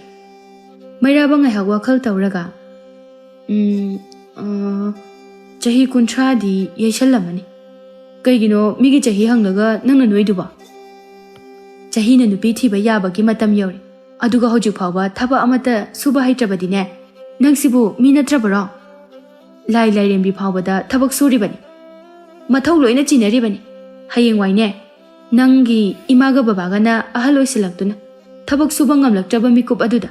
ꯃꯩꯔꯥꯕ ꯉꯥꯏꯍꯥꯛ ꯋꯥꯈꯜ ꯇꯧꯔꯒ "ꯆꯍꯤ 30ꯗꯤ ꯌꯩꯁꯜꯂꯝꯃꯅꯤ. ꯀꯩꯒꯤꯅꯣ ꯃꯤꯒꯤꯆꯍꯤ ꯍꯪꯂꯒ ꯅꯪꯅ ꯅꯣꯏꯗꯨꯕꯣ? ꯆꯍꯤꯅ ꯅꯨꯄꯤ ꯊꯤꯕ ꯌꯥꯕꯒꯤ ꯃꯇꯝ ꯌꯧꯔꯦ. ꯑꯗꯨꯒ ꯍꯧꯖꯤꯛ ꯐꯥꯎꯕ ꯊꯕꯛ ꯑꯃꯠꯇ ꯁꯨꯕ ꯍꯩꯇ꯭ꯔꯕꯗꯤꯅꯦ, ꯅꯪꯁꯤꯕꯨ ꯃꯤ ꯅꯠꯇ꯭ꯔꯕꯔꯣ? ꯂꯥꯏ ꯂꯥꯏꯔꯦꯝꯕꯤ ꯐꯥꯎꯕꯗ ꯊꯕꯛ ꯁꯨꯔꯤꯕꯅꯤ. ꯃꯊꯧ ꯂꯣꯏꯅ ꯆꯤꯟꯅꯔꯤꯕꯅꯤ. ꯍꯌꯦꯡꯋꯥꯏꯅꯦ, ꯅꯪꯒꯤ ꯏꯃꯥꯒ ꯕꯕꯥꯒꯅ ꯑꯍꯜ ꯑꯣꯏꯁꯤꯜꯂꯛꯇꯨꯅ ꯊꯕꯛ ꯁꯨꯕ ꯉꯝꯂꯛꯇ꯭ꯔꯕ ꯃꯤꯀꯨꯞ ꯑꯗꯨꯗ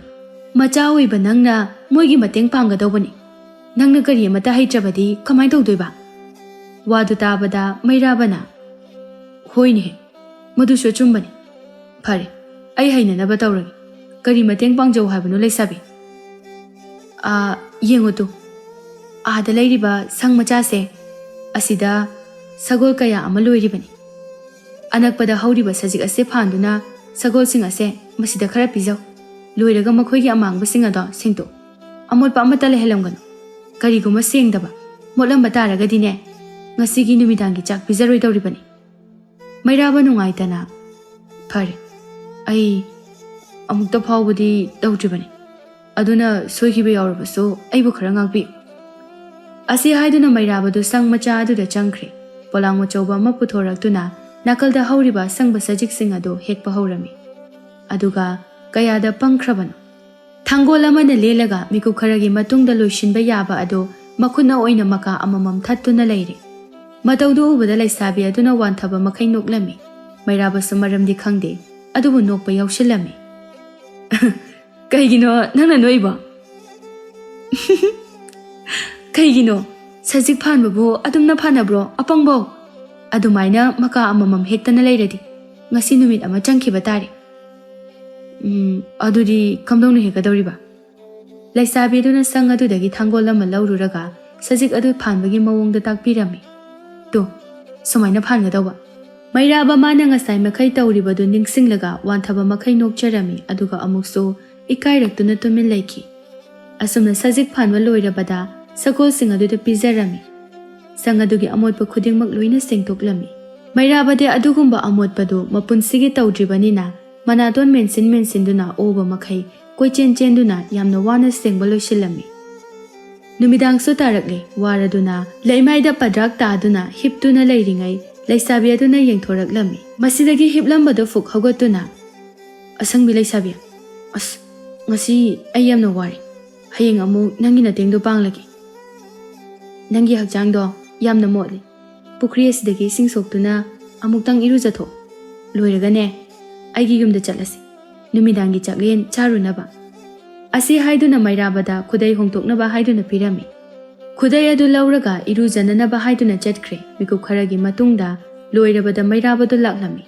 ꯃꯆꯥ ꯑꯣꯏꯕ ꯅꯪꯅ ꯃꯣꯏꯒꯤ ꯃꯇꯦꯡ ꯄꯥꯡꯒꯗꯧꯕꯅꯤ. ꯅꯪꯅ ꯀꯔꯤ ꯑꯃꯠꯇ ꯍꯩꯇ꯭ꯔꯕꯗꯤ ꯀꯃꯥꯏ ꯇꯧꯗꯣꯏꯕ?" ꯋꯥꯗꯨ ꯇꯥꯕꯗ ꯃꯩꯔꯥꯕꯅ "ꯍꯣꯏꯅꯦꯍꯦ, ꯃꯗꯨꯁꯨ ꯑꯆꯨꯝꯕꯅꯤ. ꯐꯔꯦ, ꯑꯩ ꯍꯩꯅꯅꯕ ꯇꯧꯔꯒꯦ. ꯀꯔꯤ ꯃꯇꯦꯡ ꯄꯥꯡꯖꯧ ꯍꯥꯏꯕꯅꯣ ꯂꯩꯁꯥꯕꯤ?" "ꯌꯦꯡꯉꯨ ꯇꯨ, ꯑꯥꯗ ꯂꯩꯔꯤꯕ ꯁꯪ ꯃꯆꯥꯁꯦ, ꯑꯁꯤꯗ ꯁꯒꯣꯜ ꯀꯌꯥ ꯑꯃ ꯂꯣꯏꯔꯤꯕꯅꯤ. ꯑꯅꯛꯄꯗ ꯍꯧꯔꯤꯕ ꯁꯖꯤꯛ ꯑꯁꯦ ꯐꯥꯟꯗꯨꯅ ꯁꯒꯣꯜꯁꯤꯡ ꯑꯁꯦ ꯃꯁꯤꯗ ꯈꯔ ꯄꯤꯖꯧ. ꯂꯣꯏꯔꯒ ꯃꯈꯣꯏꯒꯤ ꯑꯃꯥꯡꯕꯁꯤꯡ ꯑꯗꯣ ꯁꯦꯡꯇꯣꯛ. ꯑꯃꯣꯠꯄ ꯑꯃꯠꯇ ꯂꯩꯍꯜꯂꯝꯒꯅꯨ. ꯀꯔꯤꯒꯨꯝꯕ ꯁꯦꯡꯗꯕ, ꯃꯣꯠꯂꯝꯕ ꯇꯥꯔꯒꯗꯤꯅꯦ, ꯉꯁꯤꯒꯤ ꯅꯨꯃꯤꯗꯥꯡꯒꯤ ꯆꯥꯛ ꯄꯤꯖꯔꯣꯏꯗꯧꯔꯤꯕꯅꯤ." ꯃꯩꯔꯥꯕ ꯅꯨꯡꯉꯥꯏꯇꯅ "ꯐꯔꯦ, ꯑꯩ ꯑꯃꯨꯛꯇ ꯐꯥꯎꯕꯗꯤ ꯇꯧꯗ꯭ꯔꯤꯕꯅꯤ. ꯑꯗꯨꯅ ꯁꯣꯏꯈꯤꯕ ꯌꯥꯎꯔꯕꯁꯨ ꯑꯩꯕꯨ ꯈꯔ ꯉꯥꯛꯄꯤꯌꯨ." ꯑꯁꯤ ꯍꯥꯏꯗꯨꯅ ꯃꯩꯔꯥꯕꯗꯨ ꯁꯪ ꯃꯆꯥ ꯑꯗꯨꯗ ꯆꯪꯈ꯭ꯔꯦ꯫ ꯄꯣꯂꯥꯡ ꯑꯆꯧꯕ ꯑꯃ ꯄꯨꯊꯣꯔꯛꯇꯨꯅ ꯅꯥꯀꯜꯗ ꯍꯧꯔꯤꯕ ꯑꯁꯪꯕ ꯁꯖꯤꯛꯁꯤꯡ ꯑꯗꯨ ꯍꯦꯛꯄ ꯍꯧꯔꯝꯃꯤ꯫ ꯑꯗꯨꯒ ꯀꯌꯥꯗ ꯄꯪꯈ꯭ꯔꯕꯅꯣ! ꯊꯥꯡꯒꯣꯜ ꯑꯃꯅ ꯂꯦꯜꯂꯒ ꯃꯤꯀꯨꯞ ꯈꯔꯒꯤ ꯃꯇꯨꯡꯗ ꯂꯣꯏꯁꯤꯟꯕ ꯌꯥꯕ ꯑꯗꯨ ꯃꯈꯨꯠꯅ ꯑꯣꯏꯅ ꯃꯀꯥ ꯑꯃꯃꯝ ꯊꯠꯇꯨꯅ ꯂꯩꯔꯦ꯫ ꯃꯇꯧꯗꯨ ꯎꯕꯗ ꯂꯩꯁꯥꯕꯤ ꯑꯗꯨꯅ ꯋꯥꯟꯊꯕ ꯃꯈꯩ ꯅꯣꯛꯂꯝꯃꯤ꯫ ꯃꯩꯔꯥꯕꯁꯨ ꯃꯔꯝꯗꯤ ꯈꯪꯗꯦ, ꯑꯗꯨꯕꯨ ꯅꯣꯛꯄ ꯌꯥꯎꯁꯤꯜꯂꯝꯃꯤ꯫ "ꯀꯩꯒꯤꯅꯣ ꯅꯪꯅ ꯅꯣꯛꯏꯕꯣ?" ꯀꯩꯒꯤꯅꯣ ꯁꯖꯤꯛ ꯐꯥꯟꯕꯕꯨ ꯑꯗꯨꯝꯅ ꯐꯥꯅꯕ꯭ꯔꯣ ꯑꯄꯪꯕꯣ ꯑꯗꯨꯃꯥꯏꯅ ꯃꯀꯥ ꯑꯃꯃꯝ ꯍꯦꯛꯇꯅ ꯂꯩꯔꯗꯤ ꯉꯁꯤ ꯅꯨꯃꯤꯠ ꯑꯃ ꯆꯪꯈꯤꯕ ꯇꯥꯔꯦ ꯑꯗꯨꯗꯤ ꯀꯝꯗꯧꯅ ꯍꯦꯛꯀꯗꯧꯔꯤꯕ ꯂꯩꯁꯥꯕꯤ ꯑꯗꯨꯅ ꯁꯪ ꯑꯗꯨꯗꯒꯤ ꯊꯥꯡꯒꯣꯜ ꯑꯃ ꯂꯧꯔꯨꯔꯒ ꯁꯖꯤꯛ ꯑꯗꯨ ꯐꯥꯟꯕꯒꯤ ꯃꯑꯣꯡꯗ ꯇꯥꯛꯄꯤꯔꯝꯃꯤ ꯇꯣ ꯁꯨꯃꯥꯏꯅ ꯐꯥꯟꯒꯗꯧꯕ ꯃꯩꯔꯥꯕ ꯃꯥꯅ ꯉꯁꯥꯏ ꯃꯈꯩ ꯇꯧꯔꯤꯕꯗꯨ ꯅꯤꯡꯁꯤꯡꯂꯒ ꯋꯥꯟꯊꯕ ꯃꯈꯩ ꯅꯣꯛꯆꯔꯝꯃꯤ ꯑꯗꯨꯒ ꯑꯃꯨꯛꯁꯨ ꯏꯀꯥꯏꯔꯛꯇꯨꯅ ꯇꯨꯃꯤꯟ ꯂꯩꯈꯤ ꯑꯁꯨꯝꯅ ꯁꯖꯤꯛ ꯐꯥꯟꯕ ꯂꯣꯏꯔꯕꯗ ꯁꯒꯣꯜꯁꯤꯡ ꯑꯗꯨꯗ ꯄꯤꯖꯔꯝꯃꯤ ꯁꯪ ꯑꯗꯨꯒꯤ ꯑꯃꯣꯠꯄ ꯈꯨꯗꯤꯡꯃꯛ ꯂꯣꯏꯅ ꯁꯦꯡꯗꯣꯛꯂꯝꯃꯤ ꯃꯩꯔꯥꯕꯗꯤ ꯑꯗꯨꯒꯨꯝꯕ ꯑꯃꯣꯠꯄꯗꯨ ꯃꯄꯨꯟꯁꯤꯒꯤ ꯇꯧꯗ꯭ꯔꯤꯕꯅꯤꯅ ꯃꯅꯥꯇꯣꯟ ꯃꯦꯟꯁꯤꯟꯗꯨꯅ ꯑꯣꯕ ꯃꯈꯩ ꯀꯣꯏꯆꯦꯟ ꯆꯦꯟꯗꯨꯅ ꯌꯥꯝꯅ ꯋꯥꯅ ꯁꯦꯡꯕ ꯂꯣꯏꯁꯤꯜꯂꯝꯃꯤ ꯅꯨꯃꯤꯗꯥꯡꯁꯨ ꯇꯥꯔꯛꯂꯦ ꯋꯥꯔꯗꯨꯅ ꯂꯩꯃꯥꯏꯗ ꯄꯗ꯭ꯔꯥꯛ ꯇꯥꯗꯨꯅ ꯍꯤꯞꯇꯨꯅ ꯂꯩꯔꯤꯉꯩ ꯂꯩꯁꯥꯕꯤ ꯑꯗꯨꯅ ꯌꯦꯡꯊꯣꯔꯛꯂꯝꯃꯤ ꯃꯁꯤꯗꯒꯤ ꯍꯤꯞꯂꯝꯕꯗꯨ ꯐꯨꯛ ꯍꯧꯒꯠꯇꯨꯅ ꯑꯁꯪꯕꯤ ꯂꯩꯁꯥꯕꯤ ꯑꯁ ꯉꯁꯤ ꯑꯩ ꯌꯥꯝꯅ ꯋꯥꯔꯦ ꯍꯌꯦꯡ ꯑꯃꯨꯛ ꯅꯪꯒꯤ ꯅꯇꯦꯡꯗꯣ ꯄꯥꯡꯂꯒꯦ ꯅꯪꯒꯤ ꯍꯛꯆꯥꯡꯗꯣ ꯌꯥꯝꯅ ꯃꯣꯠꯂꯤ ꯄꯨꯈ꯭ꯔꯤ ꯑꯁꯤꯗꯒꯤ ꯏꯁꯤꯡ ꯁꯣꯛꯇꯨꯅ ꯑꯃꯨꯛꯇꯪ ꯏꯔꯨꯖꯊꯣꯛ ꯂꯣꯏꯔꯒꯅꯦ ꯑꯩꯒꯤ ꯌꯨꯝꯗ ꯆꯠꯂꯁꯤ ꯅꯨꯃꯤꯗꯥꯡꯒꯤ ꯆꯥꯛꯂꯦꯟ ꯆꯥꯔꯨꯅꯕ ꯑꯁꯤ ꯍꯥꯏꯗꯨꯅ ꯃꯩꯔꯥꯕꯗ ꯈꯨꯗꯩ ꯍꯣꯡꯗꯣꯛꯅꯕ ꯍꯥꯏꯗꯨꯅ ꯄꯤꯔꯝꯃꯤ ꯈꯨꯗꯩ ꯑꯗꯨ ꯂꯧꯔꯒ ꯏꯔꯨꯖꯅꯅꯕ ꯍꯥꯏꯗꯨꯅ ꯆꯠꯈ꯭ꯔꯦ ꯃꯤꯀꯨꯞ ꯈꯔꯒꯤ ꯃꯇꯨꯡꯗ ꯂꯣꯏꯔꯕꯗ ꯃꯩꯔꯥꯕꯗꯨ ꯂꯥꯛꯂꯝꯃꯤ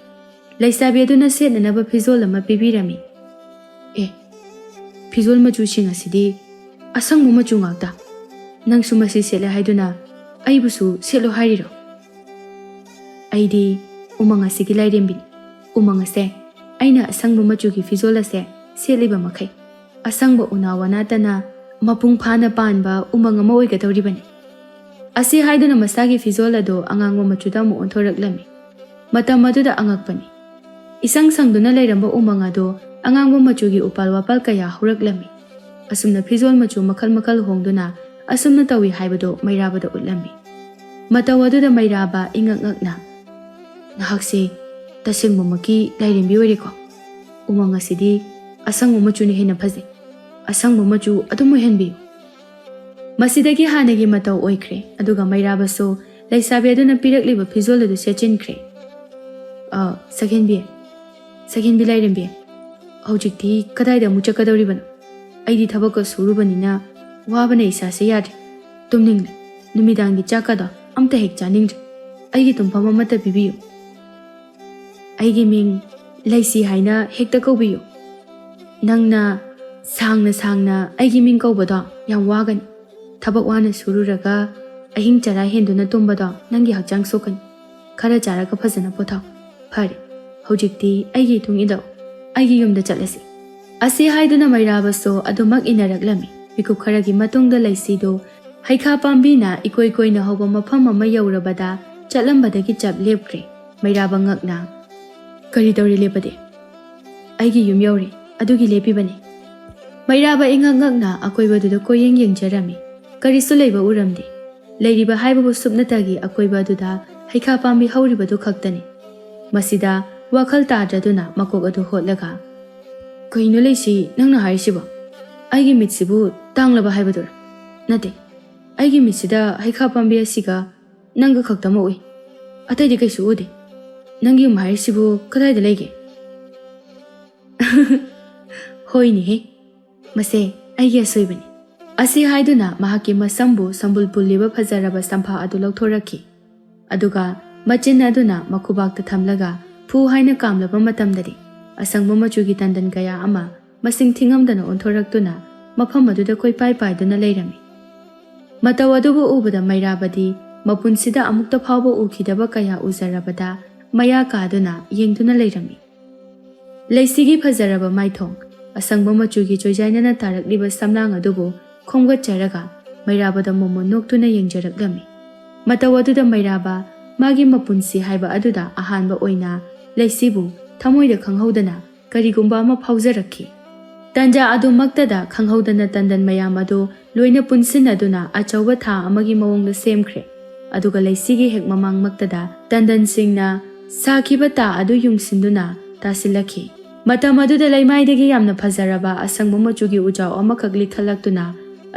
ꯂꯩꯁꯥꯕꯤ ꯑꯗꯨꯅ ꯁꯦꯠꯅꯅꯕ ꯐꯤꯖꯣꯜ ꯑꯃ ꯄꯤꯕꯤꯔꯝꯃꯤ ꯐꯤꯖꯣꯜ ꯃꯆꯨꯁꯤꯡ ꯑꯁꯤꯗꯤ ꯑꯁꯪꯕ ꯃꯆꯨ ꯉꯥꯛꯇ ꯅꯪꯁꯨ ꯃꯁꯤ ꯁꯦꯠꯂꯦ ꯍꯥꯏꯗꯨꯅ ꯑꯩꯕꯨꯁꯨ ꯁꯦꯠꯂꯣ ꯍꯥꯏꯔꯤꯔꯣ ꯑꯩꯗꯤ ꯎꯃꯪ ꯑꯁꯤꯒꯤ ꯂꯥꯏꯔꯦꯝꯕꯤꯅꯤ ꯎꯃꯪ ꯑꯁꯦ ꯑꯩꯅ ꯑꯁꯪꯕ ꯃꯆꯨꯒꯤ ꯐꯤꯖꯣꯜ ꯑꯁꯦ ꯁꯦꯠꯂꯤꯕ ꯃꯈꯩ ꯑꯁꯪꯕ ꯎꯅꯥ ꯋꯥꯅꯥꯇꯅ ꯃꯄꯨꯡ ꯐꯥꯅ ꯄꯥꯟꯕ ꯎꯃꯪ ꯑꯃ ꯑꯣꯏꯒꯗꯧꯔꯤꯕꯅꯤ ꯑꯁꯤ ꯍꯥꯏꯗꯨꯅ ꯃꯁꯥꯒꯤ ꯐꯤꯖꯣꯜ ꯑꯗꯨ ꯑꯉꯥꯡꯕ ꯃꯆꯨꯗ ꯑꯃꯨꯛ ꯑꯣꯟꯊꯣꯔꯛꯂꯝꯃꯤ ꯃꯇꯝ ꯑꯗꯨꯗ ꯑꯉꯛꯄꯅꯤ ꯏꯁꯪ ꯁꯪꯗꯨꯅ ꯂꯩꯔꯝꯕ ꯎꯃꯪ ꯑꯗꯨ ꯑꯉꯥꯡꯕ ꯃꯆꯨꯒꯤ ꯎꯄꯥꯜ ꯋꯥꯄꯥꯜ ꯀꯌꯥ ꯍꯧꯔꯛꯂꯝꯃꯤ ꯑꯁꯨꯝꯅ ꯐꯤꯖꯣꯜ ꯃꯆꯨ ꯃꯈꯜ ꯃꯈꯜ ꯍꯣꯡꯗꯨꯅ ꯑꯁꯨꯝꯅ ꯇꯧꯏ ꯍꯥꯏꯕꯗꯨ ꯃꯩꯔꯥꯕꯗ ꯎꯠꯂꯝꯃꯤ ꯃꯇꯧ ꯑꯗꯨꯗ ꯃꯩꯔꯥꯕ ꯏꯉꯛ ꯉꯛꯅ ꯅꯍꯥꯛꯁꯦ ꯇꯁꯦꯡꯕꯃꯛꯀꯤ ꯂꯥꯏꯔꯦꯝꯕꯤ ꯑꯣꯏꯔꯦꯀꯣ ꯎꯃꯪ ꯑꯁꯤꯗꯤ ꯑꯁꯪꯕ ꯃꯆꯨꯅ ꯍꯦꯟꯅ ꯐꯖꯩ ꯑꯁꯪꯕ ꯃꯆꯨ ꯑꯗꯨꯝ ꯑꯣꯏꯍꯟꯕꯤꯌꯨ ꯃꯁꯤꯗꯒꯤ ꯍꯥꯟꯅꯒꯤ ꯃꯇꯧ ꯑꯣꯏꯈ꯭ꯔꯦ ꯑꯗꯨꯒ ꯃꯩꯔꯥꯕꯁꯨ ꯂꯩꯁꯥꯕꯤ ꯑꯗꯨꯅ ꯄꯤꯔꯛꯂꯤꯕ ꯐꯤꯖꯣꯜ ꯑꯗꯨ ꯁꯦꯠꯆꯤꯟꯈ꯭ꯔꯦ ꯁꯛꯍꯦꯟꯕꯤ ꯂꯥꯏꯔꯦꯝꯕꯤ ꯍꯧꯖꯤꯛꯇꯤ ꯀꯗꯥꯏꯗ ꯑꯃꯨꯛ ꯆꯠꯀꯗꯧꯔꯤꯕꯅꯣ ꯑꯩꯗꯤ ꯊꯕꯛꯀ ꯁꯨꯔꯨꯕꯅꯤꯅ ꯋꯥꯕꯅ ꯏꯁꯥꯁꯦ ꯌꯥꯗ꯭ꯔꯦ ꯇꯨꯝꯅꯤꯡꯂꯦ ꯅꯨꯃꯤꯗꯥꯡꯒꯤ ꯆꯥꯛꯀꯗꯣ ꯑꯝꯇ ꯍꯦꯛ ꯆꯥꯅꯤꯡꯗ꯭ꯔꯦ ꯑꯩꯒꯤ ꯇꯨꯝꯐꯝ ꯑꯃꯠꯇ ꯄꯤꯕꯤꯌꯨ ꯑꯩꯒꯤ ꯃꯤꯡ ꯂꯩꯁꯤ ꯍꯥꯏꯅ ꯍꯦꯛꯇ ꯀꯧꯕꯤꯌꯨ ꯅꯪꯅ ꯁꯥꯡꯅ ꯑꯩꯒꯤ ꯃꯤꯡ ꯀꯧꯕꯗꯣ ꯌꯥꯝ ꯋꯥꯒꯅꯤ ꯊꯕꯛ ꯋꯥꯅ ꯁꯨꯔꯨꯔꯒ ꯑꯍꯤꯡ ꯆꯔꯥ ꯍꯦꯟꯗꯨꯅ ꯇꯨꯝꯕꯗꯣ ꯅꯪꯒꯤ ꯍꯛꯆꯥꯡ ꯁꯣꯛꯀꯅꯤ ꯈꯔ ꯆꯥꯔꯒ ꯐꯖꯅ ꯄꯣꯊꯥꯎ ꯐꯔꯦ ꯍꯧꯖꯤꯛꯇꯤ ꯑꯩꯒꯤ ꯏꯇꯨꯡ ꯏꯟꯅꯧ ꯑꯩꯒꯤ ꯌꯨꯝꯗ ꯆꯠꯂꯁꯤ ꯑꯁꯤ ꯍꯥꯏꯗꯨꯅ ꯃꯩꯔꯥꯕꯁꯨ ꯑꯗꯨꯃꯛ ꯏꯟꯅꯔꯛꯂꯝꯃꯤ ꯃꯤꯀꯨꯞ ꯈꯔꯒꯤ ꯃꯇꯨꯡꯗ ꯂꯩꯁꯤꯗꯨ ꯍꯩꯈꯥ ꯄꯥꯝꯕꯤꯅ ꯏꯀꯣꯏ ꯀꯣꯏꯅ ꯍꯧꯕ ꯃꯐꯝ ꯑꯃ ꯌꯧꯔꯕꯗ ꯆꯠꯂꯝꯕꯗꯒꯤ ꯆꯞ ꯂꯦꯞꯈ꯭ꯔꯦ ꯃꯩꯔꯥꯕ ꯉꯛꯅ ꯀꯔꯤ ꯇꯧꯔꯤ ꯂꯦꯞꯄꯗꯤ ꯑꯩꯒꯤ ꯌꯨꯝ ꯌꯧꯔꯦ ꯑꯗꯨꯒꯤ ꯂꯦꯞꯄꯤꯕꯅꯤ ꯃꯩꯔꯥꯕ ꯏꯉꯛ ꯉꯛꯅ ꯑꯀꯣꯏꯕꯗꯨꯗ ꯀꯣꯏꯌꯦꯡ ꯌꯦꯡꯖꯔꯝꯃꯤ ꯀꯔꯤꯁꯨ ꯂꯩꯕ ꯎꯔꯝꯗꯦ ꯂꯩꯔꯤꯕ ꯍꯥꯏꯕꯕꯨ ꯁꯨꯞꯅꯇꯒꯤ ꯑꯀꯣꯏꯕ ꯑꯗꯨꯗ ꯍꯩꯈꯥ ꯄꯥꯝꯕꯤ ꯍꯧꯔꯤꯕꯗꯨ ꯈꯛꯇꯅꯤ ꯃꯁꯤꯗ ꯋꯥꯈꯜ ꯇꯥꯗ꯭ꯔꯗꯨꯅ ꯃꯀꯣꯛ ꯑꯗꯨ ꯍꯣꯠꯂꯒ ꯀꯩꯅꯣ ꯂꯩꯁꯤ ꯅꯪꯅ ꯍꯥꯏꯔꯤꯁꯤꯕꯣ ꯑꯩꯒꯤ ꯃꯤꯠꯁꯤꯕꯨ ꯇꯥꯡꯂꯕ ꯍꯥꯏꯕꯗꯨꯔ ꯅꯠꯇꯦ ꯑꯩꯒꯤ ꯃꯤꯠꯁꯤꯗ ꯍꯩꯈꯥ ꯄꯥꯝꯕꯤ ꯑꯁꯤꯒ ꯅꯪꯒ ꯈꯛꯇꯃꯛ ꯎꯏ ꯑꯇꯩꯗꯤ ꯀꯩꯁꯨ ꯎꯗꯦ ꯅꯪꯒꯤ ꯌꯨꯝ ꯍꯥꯏꯔꯤꯁꯤꯕꯨ ꯀꯗꯥꯏꯗ ꯂꯩꯒꯦ ꯍꯣꯏꯅꯦꯍꯦ ꯃꯁꯦ ꯑꯩꯒꯤ ꯑꯁꯣꯏꯕꯅꯤ ꯑꯁꯤ ꯍꯥꯏꯗꯨꯅ ꯃꯍꯥꯛꯀꯤ ꯃꯁꯝꯕꯨ ꯁꯝꯕꯨꯜ ꯄꯨꯜꯂꯤꯕ ꯐꯖꯔꯕ ꯁꯝꯐꯥ ꯑꯗꯨ ꯂꯧꯊꯣꯔꯛꯈꯤ ꯑꯗꯨꯒ ꯃꯆꯤꯟ ꯑꯗꯨꯅ ꯃꯈꯨꯕꯥꯛꯇ ꯊꯝꯂꯒ ꯐꯨ ꯍꯥꯏꯅ ꯀꯥꯝꯂꯕ ꯃꯇꯝꯗꯗꯤ ꯑꯁꯪꯕ ꯃꯆꯨꯒꯤ ꯇꯟꯗꯟ ꯀꯌా ꯑꯃ ꯃꯁꯤꯡ ꯊꯤꯉꯝꯗꯅ ꯑꯣꯟꯊꯣꯔꯛꯇꯨꯅ ꯃꯐꯝ ꯑꯗꯨꯗ ꯀꯣꯏꯄꯥꯏ ꯄꯥꯏꯗꯨꯅ ꯂꯩꯔꯝꯃꯤ ꯃꯇꯧ ꯑꯗꯨꯕꯨ ꯎꯕꯗ ꯃꯩꯔꯥꯕꯗꯤ ꯃꯄꯨꯟꯁꯤꯗ ꯑꯃꯨꯛꯇ ꯐꯥꯎꯕ ꯎꯈꯤꯗꯕ ꯀꯌా ꯎꯖꯔꯕꯗ ꯃꯌꯥ ꯀꯥꯗꯨꯅ ꯌꯦꯡꯗꯨꯅ ꯂꯩꯔꯝꯃꯤ ꯂꯩꯁꯤꯒꯤ ꯐꯖꯔꯕ ꯃꯥꯏꯊꯣꯡ ꯑꯁꯪꯕ ꯃꯆꯨꯒꯤ ꯆꯣꯏꯖꯥꯏꯅꯅ ꯇꯥꯔꯛꯂꯤꯕ ꯁꯝꯂꯥꯡ ꯑꯗꯨꯕꯨ ꯈꯣꯝꯒꯠꯆꯔꯒ ꯃꯩꯔꯥꯕꯗ ꯃꯣꯃꯣꯟ ꯅꯣꯛꯇꯨꯅ ꯌꯦꯡꯖꯔꯛꯂꯝꯃꯤ ꯃꯇꯧ ꯑꯗꯨꯗ ꯃꯩꯔꯥꯕ ꯃꯥꯒꯤ ꯃꯄꯨꯟꯁꯤ ꯍꯥꯏꯕ ꯑꯗꯨꯗ ꯑꯍꯥꯟꯕ ꯑꯣꯏꯅ ꯂꯩꯁꯤꯕꯨ ꯊꯃꯣꯏꯗ ꯈꯪꯍꯧꯗꯅ ꯀꯔꯤꯒꯨꯝꯕ ꯑꯃ ꯐꯥꯎꯖꯔꯛꯈꯤ ꯇꯟꯖꯥ ꯑꯗꯨꯃꯛꯇꯗ ꯈꯪꯍꯧꯗꯅ ꯇꯟꯗꯟ ꯃꯌꯥꯝ ꯑꯗꯨ ꯂꯣꯏꯅ ꯄꯨꯟꯁꯤꯟꯅꯗꯨꯅ ꯑꯆꯧꯕ ꯊꯥ ꯑꯃꯒꯤ ꯃꯑꯣꯡꯗ ꯁꯦꯝꯈ꯭ꯔꯦ ꯑꯗꯨꯒ ꯂꯩꯁꯤꯒꯤ ꯍꯦꯛ ꯃꯃꯥꯡꯃꯛꯇꯗ ꯇꯟꯗꯟꯁꯤꯡꯅ ꯁꯥꯈꯤꯕ ꯇꯥ ꯑꯗꯨ ꯌꯨꯡꯁꯤꯟꯗꯨꯅ ꯇꯥꯁꯤꯜꯂꯛꯈꯤ ꯃꯇꯝ ꯑꯗꯨꯗ ꯂꯩꯃꯥꯏꯗꯒꯤ ꯌꯥꯝꯅ ꯐꯖꯔꯕ ꯑꯁꯪꯕ ꯃꯆꯨꯒꯤ ꯎꯖꯥꯎ ꯑꯃꯈꯛ ꯂꯤꯈꯠꯂꯛꯇꯨꯅ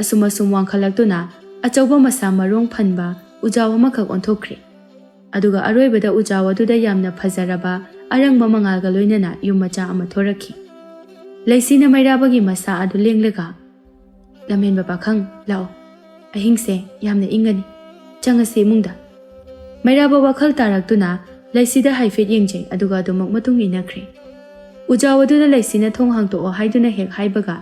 ꯑꯁꯨꯝ ꯋꯥꯡꯈꯠꯂꯛꯇꯨꯅ ꯑꯆꯧꯕ ꯃꯁꯥ ꯃꯔꯣꯡ ꯐꯟꯕ ꯎꯖꯥꯎ ꯑꯃꯈꯛ ꯑꯣꯟꯊꯣꯛꯈ꯭ꯔꯦ ꯑꯗꯨꯒ ꯑꯔꯣꯏꯕꯗ ꯎꯖꯥꯎ ꯑꯗꯨꯗ ꯌꯥꯝꯅ ꯐꯖꯔꯕ ꯑꯔꯪꯕ ꯃꯉꯥꯜꯒ ꯂꯣꯏꯅꯅ ꯌꯨꯝ ꯃꯆꯥ ꯑꯃ ꯊꯣꯔꯛꯈꯤ ꯂꯩꯁꯤꯅ ꯃꯩꯔꯥꯕꯒꯤ ꯃꯁꯥ ꯑꯗꯨ ꯂꯦꯡꯂꯒ ꯂꯝꯍꯦꯟꯕ ꯄꯥꯈꯪ ꯂꯥꯛꯑꯣ ꯑꯍꯤꯡꯁꯦ ꯌꯥꯝꯅ ꯏꯪꯒꯅꯤ ꯆꯪꯉꯁꯤ ꯏꯃꯨꯡꯗ ꯃꯩꯔꯥꯕ ꯋꯥꯈꯜ ꯇꯥꯔꯛꯇꯨꯅ ꯂꯩꯁꯤꯗ ꯍꯥꯏꯐꯦꯠ ꯌꯦꯡꯖꯩ ꯑꯗꯨꯒ ꯑꯗꯨꯃꯛ ꯃꯇꯨꯡ ꯏꯟꯅꯈ꯭ꯔꯦ ꯎꯖꯥꯎ ꯑꯗꯨꯗ ꯂꯩꯁꯤꯅ ꯊꯣꯡ ꯍꯥꯡꯇꯣꯛꯑꯣ ꯍꯥꯏꯗꯨꯅ ꯍꯦꯛ ꯍꯥꯏꯕꯒ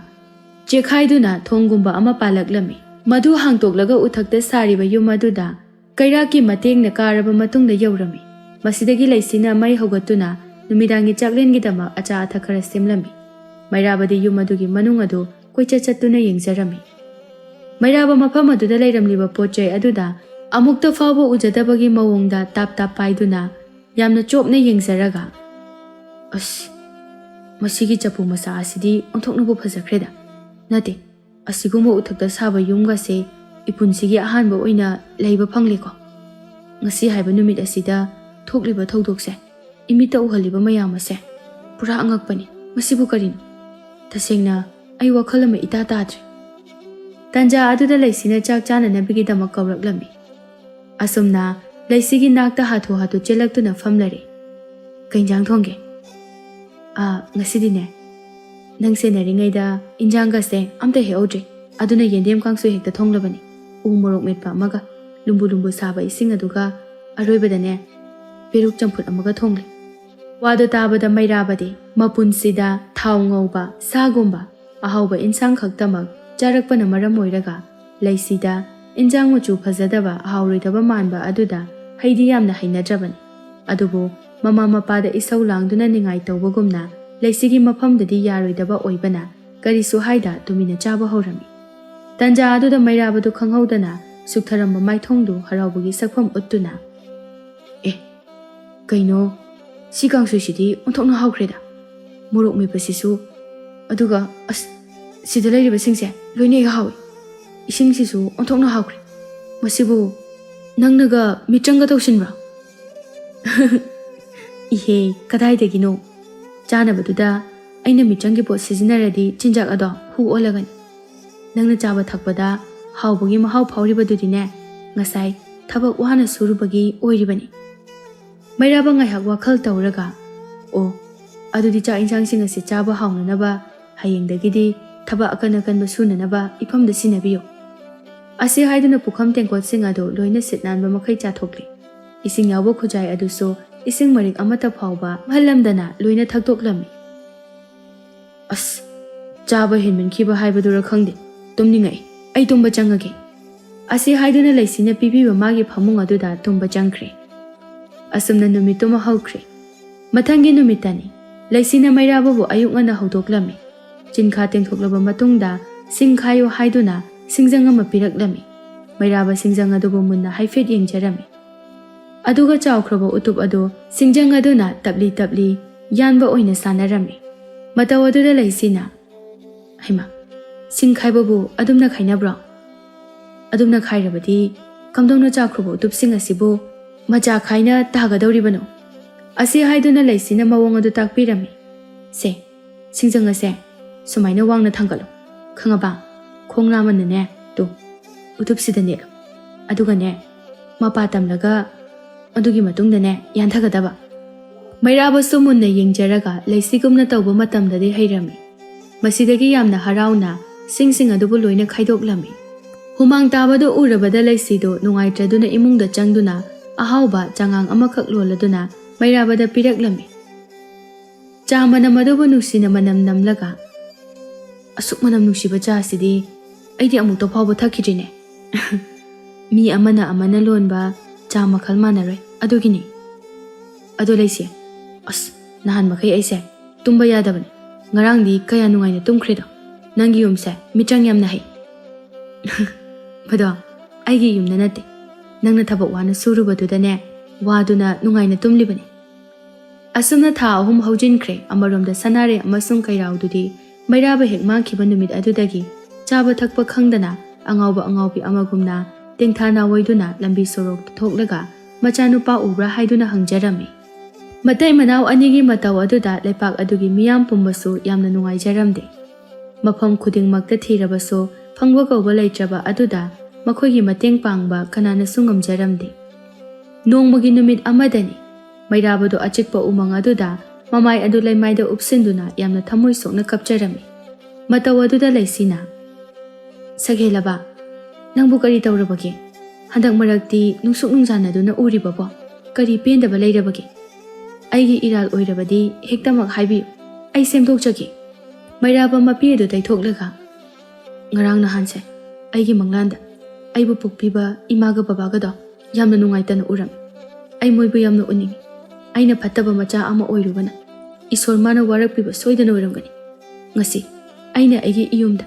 ꯆꯦꯈꯥꯏꯗꯨꯅ ꯊꯣꯡꯒꯨꯝꯕ ꯑꯃ ꯄꯥꯜꯂꯛꯂꯝꯃꯤ ꯃꯗꯨ ꯍꯥꯡꯇꯣꯛꯂꯒ ꯎꯊꯛꯇ ꯁꯥꯔꯤꯕ ꯌꯨꯝ ꯑꯗꯨꯗ ꯀꯩꯔꯥꯛꯀꯤ ꯃꯇꯦꯡꯅ ꯀꯥꯔꯕ ꯃꯇꯨꯡꯗ ꯌꯧꯔꯝꯃꯤ ꯃꯁꯤꯗꯒꯤ ꯂꯩꯁꯤꯅ ꯃꯩ ꯍꯧꯒꯠꯇꯨꯅ ꯅꯨꯃꯤꯗꯥꯡꯒꯤ ꯆꯥꯛꯂꯦꯟꯒꯤꯗꯃꯛ ꯑꯆꯥ ꯑꯊꯛ ꯈꯔ ꯁꯦꯝꯂꯝꯃꯤ ꯃꯩꯔꯥꯕꯗꯤ ꯌꯨꯝ ꯑꯗꯨꯒꯤ ꯃꯅꯨꯡ ꯑꯗꯨ ꯀꯣꯏꯆꯠ ꯆꯠꯇꯨꯅ ꯌꯦꯡꯖꯔꯝꯃꯤ ꯃꯩꯔꯥꯕ ꯃꯐꯝ ꯑꯗꯨꯗ ꯂꯩꯔꯝꯂꯤꯕ ꯄꯣꯠꯆꯩ ꯑꯗꯨꯗ ꯑꯃꯨꯛꯇ ꯐꯥꯎꯕ ꯎꯖꯗꯕꯒꯤ ꯃꯑꯣꯡꯗ ꯇꯥꯞ ꯇꯥꯞ ꯄꯥꯏꯗꯨꯅ ꯌꯥꯝꯅ ꯆꯣꯞꯅ ꯌꯦꯡꯖꯔꯒ ꯑꯁ ꯃꯁꯤꯒꯤ ꯆꯐꯨ ꯃꯆꯥ ꯑꯁꯤꯗꯤ ꯑꯣꯟꯊꯣꯛꯅꯕꯨ ꯐꯖꯈ꯭ꯔꯦꯗ ꯅꯠꯇꯦ ꯑꯁꯤꯒꯨꯝꯕ ꯎꯊꯛꯇ ꯁꯥꯕ ꯌꯨꯝꯒꯁꯦ ꯏꯄꯨꯟꯁꯤꯒꯤ ꯑꯍꯥꯟꯕ ꯑꯣꯏꯅ ꯂꯩꯕ ꯐꯪꯂꯦꯀꯣ ꯉꯁꯤ ꯍꯥꯏꯕ ꯅꯨꯃꯤꯠ ꯑꯁꯤꯗ ꯊꯣꯛꯂꯤꯕ ꯊꯧꯗꯣꯛꯁꯦ ꯏꯃꯤꯠꯇ ꯎꯍꯜꯂꯤꯕ ꯃꯌꯥꯝ ꯑꯁꯦ ꯄꯨꯔꯥ ꯑꯉꯛꯄꯅꯤ ꯃꯁꯤꯕꯨ ꯀꯔꯤꯅꯣ ꯇꯁꯦꯡꯅ ꯑꯩ ꯋꯥꯈꯜ ꯑꯃ ꯏꯇꯥ ꯇꯥꯗ꯭ꯔꯦ ꯇꯟꯖꯥ ꯑꯗꯨꯗ ꯂꯩꯁꯤꯅ ꯆꯥꯛ ꯆꯥꯅꯅꯕꯒꯤꯗꯃꯛ ꯀꯧꯔꯛꯂꯝꯃꯤ ꯑꯁꯨꯝꯅ ꯂꯩꯁꯤꯒꯤ ꯅꯥꯛꯇ ꯍꯥꯊꯨ ꯍꯥꯊꯨ ꯆꯦꯜꯂꯛꯇꯨꯅ ꯐꯝꯂꯔꯦ ꯀꯩ ꯏꯟꯖꯥꯡ ꯊꯣꯡꯒꯦ ꯉꯁꯤꯗꯤꯅꯦ ꯅꯪ ꯁꯦꯟꯅꯔꯤꯉꯩꯗ ꯏꯟꯖꯥꯡꯒꯁꯦ ꯑꯝꯇ ꯍꯦꯛꯍꯧꯗ꯭ꯔꯤ ꯑꯗꯨꯅ ꯌꯦꯟꯗꯦꯝ ꯀꯥꯡꯁꯣꯏ ꯍꯦꯛꯇ ꯊꯣꯡꯂꯕꯅꯤ ꯎ ꯃꯣꯔꯣꯛ ꯃꯦꯠꯄ ꯑꯃꯒ ꯂꯨꯝꯕꯨ ꯂꯨꯝꯕꯨ ꯁꯥꯕ ꯏꯁꯤꯡ ꯑꯗꯨꯒ ꯑꯔꯣꯏꯕꯗꯅꯦ ꯄꯦꯔꯨꯛ ꯆꯝꯐꯨꯠ ꯑꯃꯒ ꯊꯣꯡꯂꯦ ꯋꯥꯗꯨ ꯇꯥꯕꯗ ꯃꯩꯔꯥꯕꯗꯤ ꯃꯄꯨꯟꯁꯤꯗ ꯊꯥꯎ ꯉꯧꯕ ꯁꯥꯒꯨꯝꯕ ꯑꯍꯥꯎꯕ ꯏꯟꯁꯥꯡ ꯈꯛꯇꯃꯛ ꯆꯥꯔꯛꯄꯅ ꯃꯔꯝ ꯑꯣꯏꯔꯒ ꯂꯩꯁꯤꯗ ꯏꯟꯖꯥꯡ ꯃꯆꯨ ꯐꯖꯗꯕ ꯍꯥꯎꯔꯣꯏꯗꯕ ꯃꯥꯟꯕ ꯑꯗꯨꯗ ꯍꯩꯗꯤ ꯌꯥꯝꯅ ꯍꯩꯅꯗ꯭ꯔꯕꯅꯤ ꯑꯗꯨꯕꯨ ꯃꯃꯥ ꯃꯄꯥꯗ ꯏꯁꯧ ꯂꯥꯡꯗꯨꯅ ꯅꯤꯡꯉꯥꯏ ꯇꯧꯕꯒꯨꯝꯅ ꯂꯩꯁꯤꯒꯤ ꯃꯐꯝꯗꯗꯤ ꯌꯥꯔꯣꯏꯗꯕ ꯑꯣꯏꯕꯅ ꯀꯔꯤꯁꯨ ꯍꯥꯏꯗ ꯇꯨꯃꯤꯟꯅ ꯆꯥꯕ ꯍꯧꯔꯝꯃꯤ ꯇꯟꯖꯥ ꯑꯗꯨꯗ ꯃꯩꯔꯥꯕꯗꯨ ꯈꯪꯍꯧꯗꯅ ꯁꯨꯛꯊꯔꯝꯕ ꯃꯥꯏꯊꯣꯡꯗꯨ ꯍꯔꯥꯎꯕꯒꯤ ꯁꯛꯐꯝ ꯎꯠꯇꯨꯅ ꯀꯩꯅꯣ ꯁꯤ ꯀꯥꯡꯁꯣꯏꯁꯤꯗꯤ ꯑꯣꯟꯊꯣꯛꯅ ꯍꯥꯎꯈ꯭ꯔꯦꯗ ꯃꯣꯔꯣꯛ ꯃꯦꯠꯄꯁꯤꯁꯨ ꯑꯗꯨꯒ ꯑꯁ ꯁꯤꯗ ꯂꯩꯔꯤꯕꯁꯤꯡꯁꯦ ꯂꯣꯏꯅ ꯍꯦꯛ ꯍꯥꯎꯏ ꯏꯁꯤꯡꯁꯤꯁꯨ ꯑꯣꯟꯊꯣꯛꯅ ꯍꯥꯎꯈ꯭ꯔꯦ ꯃꯁꯤꯕꯨ ꯅꯪꯅꯒ ꯃꯤꯇ꯭ꯔꯪꯒ ꯇꯧꯁꯤꯟꯕ꯭ꯔꯣ ꯏꯍꯦ ꯀꯗꯥꯏꯗꯒꯤꯅꯣ ꯆꯥꯅꯕꯗꯨꯗ ꯑꯩꯅ ꯃꯤꯇ꯭ꯔꯪꯒꯤ ꯄꯣꯠ ꯁꯤꯖꯤꯟꯅꯔꯗꯤ ꯆꯤꯟꯖꯥꯛ ꯑꯗꯣ ꯍꯨ ꯑꯣꯜꯂꯒꯅꯤ ꯅꯪꯅ ꯆꯥꯕ ꯊꯛꯄꯗ ꯍꯥꯎꯕꯒꯤ ꯃꯍꯥꯎ ꯐꯥꯎꯔꯤꯕꯗꯨꯗꯤꯅꯦ ꯉꯁꯥꯏ ꯊꯕꯛ ꯋꯥꯅ ꯁꯨꯔꯨꯕꯒꯤ ꯑꯣꯏꯔꯤꯕꯅꯤ ꯃꯩꯔꯥꯕ ꯉꯥꯏꯍꯥꯛ ꯋꯥꯈꯜ ꯇꯧꯔꯒ ꯑꯣ ꯑꯗꯨꯗꯤ ꯆꯥꯛ ꯏꯟꯁꯥꯡꯁꯤꯡ ꯑꯁꯤ ꯆꯥꯕ ꯍꯥꯎꯅꯅꯕ ꯍꯌꯦꯡꯗꯒꯤꯗꯤ ꯊꯕꯛ ꯑꯀꯟ ꯑꯀꯟꯕ ꯁꯨꯅꯅꯕ ꯏꯐꯝꯗ ꯁꯤꯟꯅꯕꯤꯌꯨ ꯑꯁꯤ ꯍꯥꯏꯗꯨꯅ ꯄꯨꯈꯝ ꯇꯦꯡꯀꯣꯠꯁꯤꯡ ꯑꯗꯨ ꯂꯣꯏꯅ ꯁꯤꯠ ꯅꯥꯟꯕ ꯃꯈꯩ ꯆꯥꯊꯣꯛꯂꯤ ꯏꯁꯤꯡ ꯌꯥꯎꯕ ꯈꯨꯖꯥꯏ ꯑꯗꯨꯁꯨ ꯏꯁꯤꯡ ꯃꯔꯤꯛ ꯑꯃꯠꯇ ꯐꯥꯎꯕ ꯃꯍꯜꯂꯝꯗꯅ ꯂꯣꯏꯅ ꯊꯛꯇꯣꯛꯂꯝꯃꯤ ꯑꯁ ꯆꯥꯕ ꯍꯦꯟꯃꯟꯈꯤꯕ ꯍꯥꯏꯕꯗꯨꯔ ꯈꯪꯗꯦ ꯇꯨꯝꯅꯤꯡꯉꯛꯏ ꯑꯩ ꯇꯨꯝꯕ ꯆꯪꯉꯒꯦ ꯑꯁꯤ ꯍꯥꯏꯗꯨꯅ ꯂꯩꯁꯤꯅ ꯄꯤꯕꯤꯕ ꯃꯥꯒꯤ ꯐꯃꯨꯡ ꯑꯗꯨꯗ ꯇꯨꯝꯕ ꯆꯪꯈ꯭ꯔꯦ ꯑꯁꯨꯝꯅ ꯅꯨꯃꯤꯠꯇꯨꯃ ꯍꯧꯈ꯭ꯔꯦ ꯃꯊꯪꯒꯤ ꯅꯨꯃꯤꯠꯇꯅꯤ ꯂꯩꯁꯤꯅ ꯃꯩꯔꯥꯕꯕꯨ ꯑꯌꯨꯛ ꯉꯟꯅ ꯍꯧꯗꯣꯛꯂꯝꯃꯤ ꯆꯤꯟꯈꯥ ꯇꯦꯡꯊꯣꯛꯂꯕ ꯃꯇꯨꯡꯗ ꯁꯤꯡ ꯈꯥꯏꯌꯨ ꯍꯥꯏꯗꯨꯅ ꯁꯤꯡꯖꯪ ꯑꯃ ꯄꯤꯔꯛꯂꯝꯃꯤ ꯃꯩꯔꯥꯕ ꯁꯤꯡꯖꯪ ꯑꯗꯨꯕꯨ ꯃꯨꯟꯅ ꯍꯥꯏꯐꯦꯠ ꯌꯦꯡꯖꯔꯝꯃꯤ ꯑꯗꯨꯒ ꯆꯥꯎꯈ꯭ꯔꯕ ꯎꯇꯨꯞ ꯑꯗꯨ ꯁꯤꯡꯖꯪ ꯑꯗꯨꯅ ꯇꯞꯂꯤ ꯇꯞꯂꯤ ꯌꯥꯟꯕ ꯑꯣꯏꯅ ꯁꯥꯟꯅꯔꯝꯃꯤ ꯃꯇꯧ ꯑꯗꯨꯗ ꯂꯩꯁꯤꯅ ꯍꯩꯃꯥ ꯁꯤꯡ ꯈꯥꯏꯕꯕꯨ ꯑꯗꯨꯝꯅ ꯈꯥꯏꯅꯕ꯭ꯔꯣ ꯑꯗꯨꯝꯅ ꯈꯥꯏꯔꯕꯗꯤ ꯀꯝꯗꯧꯅ ꯆꯥꯎꯈ꯭ꯔꯕ ꯎꯇꯨꯞꯁꯤꯡ ꯑꯁꯤꯕꯨ ꯃꯆꯥ ꯈꯥꯏꯅ ꯇꯥꯒꯗꯧꯔꯤꯕꯅꯣ ꯑꯁꯤ ꯍꯥꯏꯗꯨꯅ ꯂꯩꯁꯤꯅ ꯃꯑꯣꯡ ꯑꯗꯨ ꯇꯥꯛꯄꯤꯔꯝꯃꯤ ꯁꯦ ꯁꯤꯡꯖꯪ ꯑꯁꯦ ꯁꯨꯃꯥꯏꯅ ꯋꯥꯡꯅ ꯊꯥꯡꯒꯠꯂꯣ ꯈꯪꯉꯕ ꯈꯣꯡ ꯅꯥꯝꯃꯅꯅꯦ ꯇꯨ ꯎꯇꯨꯞꯁꯤꯗ ꯅꯦꯠꯂꯣ ꯑꯗꯨꯒꯅꯦ ꯃꯄꯥ ꯇꯝꯂꯒ ꯑꯗꯨꯒꯤ ꯃꯇꯨꯡꯗꯅꯦ ꯌꯥꯟꯊꯒꯗꯕ ꯃꯩꯔꯥꯕꯁꯨ ꯃꯨꯟꯅ ꯌꯦꯡꯖꯔꯒ ꯂꯩꯁꯤꯒꯨꯝꯅ ꯇꯧꯕ ꯃꯇꯝꯗꯗꯤ ꯍꯩꯔꯝꯃꯤ ꯃꯁꯤꯗꯒꯤ ꯌꯥꯝꯅ ꯍꯔꯥꯎꯅ ꯁꯤꯡꯁꯤꯡ ꯑꯗꯨꯕꯨ ꯂꯣꯏꯅ ꯈꯥꯏꯗꯣꯛꯂꯝꯃꯤ ꯍꯨꯃꯥꯡ ꯇꯥꯕꯗꯨ ꯎꯔꯕꯗ ꯂꯩꯁꯤꯗꯨ ꯅꯨꯡꯉꯥꯏꯇ꯭ꯔꯗꯨꯅ ꯏꯃꯨꯡꯗ ꯆꯪꯗꯨꯅ ꯑꯍꯥꯎꯕ ꯆꯉꯥꯡ ꯑꯃꯈꯛ ꯂꯣꯜꯂꯗꯨꯅ ꯃꯩꯔꯥꯕꯗ ꯄꯤꯔꯛꯂꯝꯃꯤ ꯆꯥ ꯃꯅꯝ ꯑꯗꯨꯕꯨ ꯅꯨꯡꯁꯤꯅ ꯃꯅꯝ ꯅꯝꯂꯒ ꯑꯁꯨꯛ ꯃꯅꯝ ꯅꯨꯡꯁꯤꯕ ꯆꯥꯁꯤꯗꯤ ꯑꯩꯗꯤ ꯑꯃꯨꯛꯇ ꯐꯥꯎꯕ ꯊꯛꯈꯤꯗ꯭ꯔꯤꯅꯦ ꯃꯤ ꯑꯃꯅ ꯂꯣꯟꯕ ꯆꯥ ꯃꯈꯜ ꯃꯥꯟꯅꯔꯣꯏ ꯑꯗꯨꯒꯤꯅꯤ ꯑꯗꯨ ꯂꯩꯁꯤ ꯑꯁ ꯅꯍꯥꯟ ꯃꯈꯩ ꯑꯩꯁꯦ ꯇꯨꯝꯕ ꯌꯥꯗꯕꯅꯤ ꯉꯔꯥꯡꯗꯤ ꯀꯌా ꯅꯨꯡꯉꯥꯏꯅ ꯇꯨꯝꯈ꯭ꯔꯦꯗꯣ ꯅꯪꯒꯤ ꯌꯨꯝꯁꯦ ꯃꯤꯇ꯭ꯔꯪ ꯌꯥꯝꯅ ꯍꯩ ꯃꯗꯣ ꯑꯩꯒꯤ ꯌꯨꯝꯗ ꯅꯠꯇꯦ ꯅꯪꯅ ꯊꯕꯛ ꯋꯥꯅ ꯁꯨꯔꯨꯕꯗꯨꯗꯅꯦ ꯋꯥꯗꯨꯅ ꯅꯨꯡꯉꯥꯏꯅ ꯇꯨꯝꯂꯤꯕꯅꯤ ꯑꯁꯨꯝꯅ ꯊꯥ 3 ꯍꯧꯖꯤꯟꯈ꯭ꯔꯦ ꯑꯃꯔꯣꯝꯗ ꯁꯅꯥꯔꯦ ꯑꯃꯁꯨꯡ ꯀꯩꯔꯥꯎꯗꯨꯗꯤ ꯃꯩꯔꯥꯕ ꯍꯦꯛ ꯃꯥꯡꯈꯤꯕ ꯅꯨꯃꯤꯠ ꯑꯗꯨꯗꯒꯤ ꯆꯥꯕ ꯊꯛꯄ ꯈꯪꯗꯅ ꯑꯉꯥꯎꯕ ꯑꯉꯥꯎꯕꯤ ꯑꯃꯒꯨꯝꯅ ꯇꯦꯡꯊꯥ ꯅꯥꯋꯣꯏꯗꯨꯅ ꯂꯝꯕꯤ ꯁꯣꯔꯣꯛꯇ ꯊꯣꯛꯂꯒ ꯃꯆꯥꯅꯨꯄꯥ ꯎꯕ꯭ꯔꯥ ꯍꯥꯏꯗꯨꯅ ꯍꯪꯖꯔꯝꯃꯤ ꯃꯇꯩ ꯃꯅꯥꯎ ꯑꯅꯤꯒꯤ ꯃꯇꯧ ꯑꯗꯨꯗ ꯂꯩꯄꯥꯛ ꯑꯗꯨꯒꯤ ꯃꯤꯌꯥꯝ ꯄꯨꯝꯕꯁꯨ ꯌꯥꯝꯅ ꯅꯨꯡꯉꯥꯏꯖꯔꯝꯗꯦ ꯃꯐꯝ ꯈꯨꯗꯤꯡꯃꯛꯇ ꯊꯤꯔꯕꯁꯨ ꯐꯪꯕ ꯀꯧꯕ ꯂꯩꯇ꯭ꯔꯕ ꯑꯗꯨꯗ ꯃꯈꯣꯏꯒꯤ ꯃꯇꯦꯡ パꯡꯕ ꯀꯅꯥꯅꯁꯨ ꯉꯝꯖꯔꯝꯗꯦ ꯅꯣꯡꯃꯒꯤ ꯅꯨꯃꯤꯠ ꯑꯃꯗꯅꯤ ꯃꯩꯔꯥꯕꯗꯨ ꯑꯆꯤꯛꯄ ꯎꯃꯪ ꯑꯗꯨꯗ ꯃꯃꯥꯏ ꯑꯗꯨ ꯂꯩꯃꯥꯏꯗ ꯎꯞꯁꯤꯟꯗꯨꯅ ꯌꯥꯝꯅ ꯊꯃꯣꯏ ꯁꯣꯛꯅ ꯀꯞꯆꯔꯝꯃꯤ ꯃꯇꯧ ꯑꯗꯨꯗ ꯂꯩꯁꯤꯅ ꯁꯒꯦꯂꯕ Nangbu kari taurabage? Handak marakti nungsuk nungsanaduna uribabo. Kari pendaba leirabage? Aigi iral oirabadi hektamak haibiyu. Ai semdokjage. Mairaba mapi adu taithoklaga. Ngarang nahanse. Aigi manglanda. Aibu pokpiba imaga babaga do. Yamna nungaitana uram. Ai moibu yamna uningi. Aina phattaba macha ama oirubana. Isor mana warakpiba soidana oiramgani. Ngasi. Aina aigi iyumda.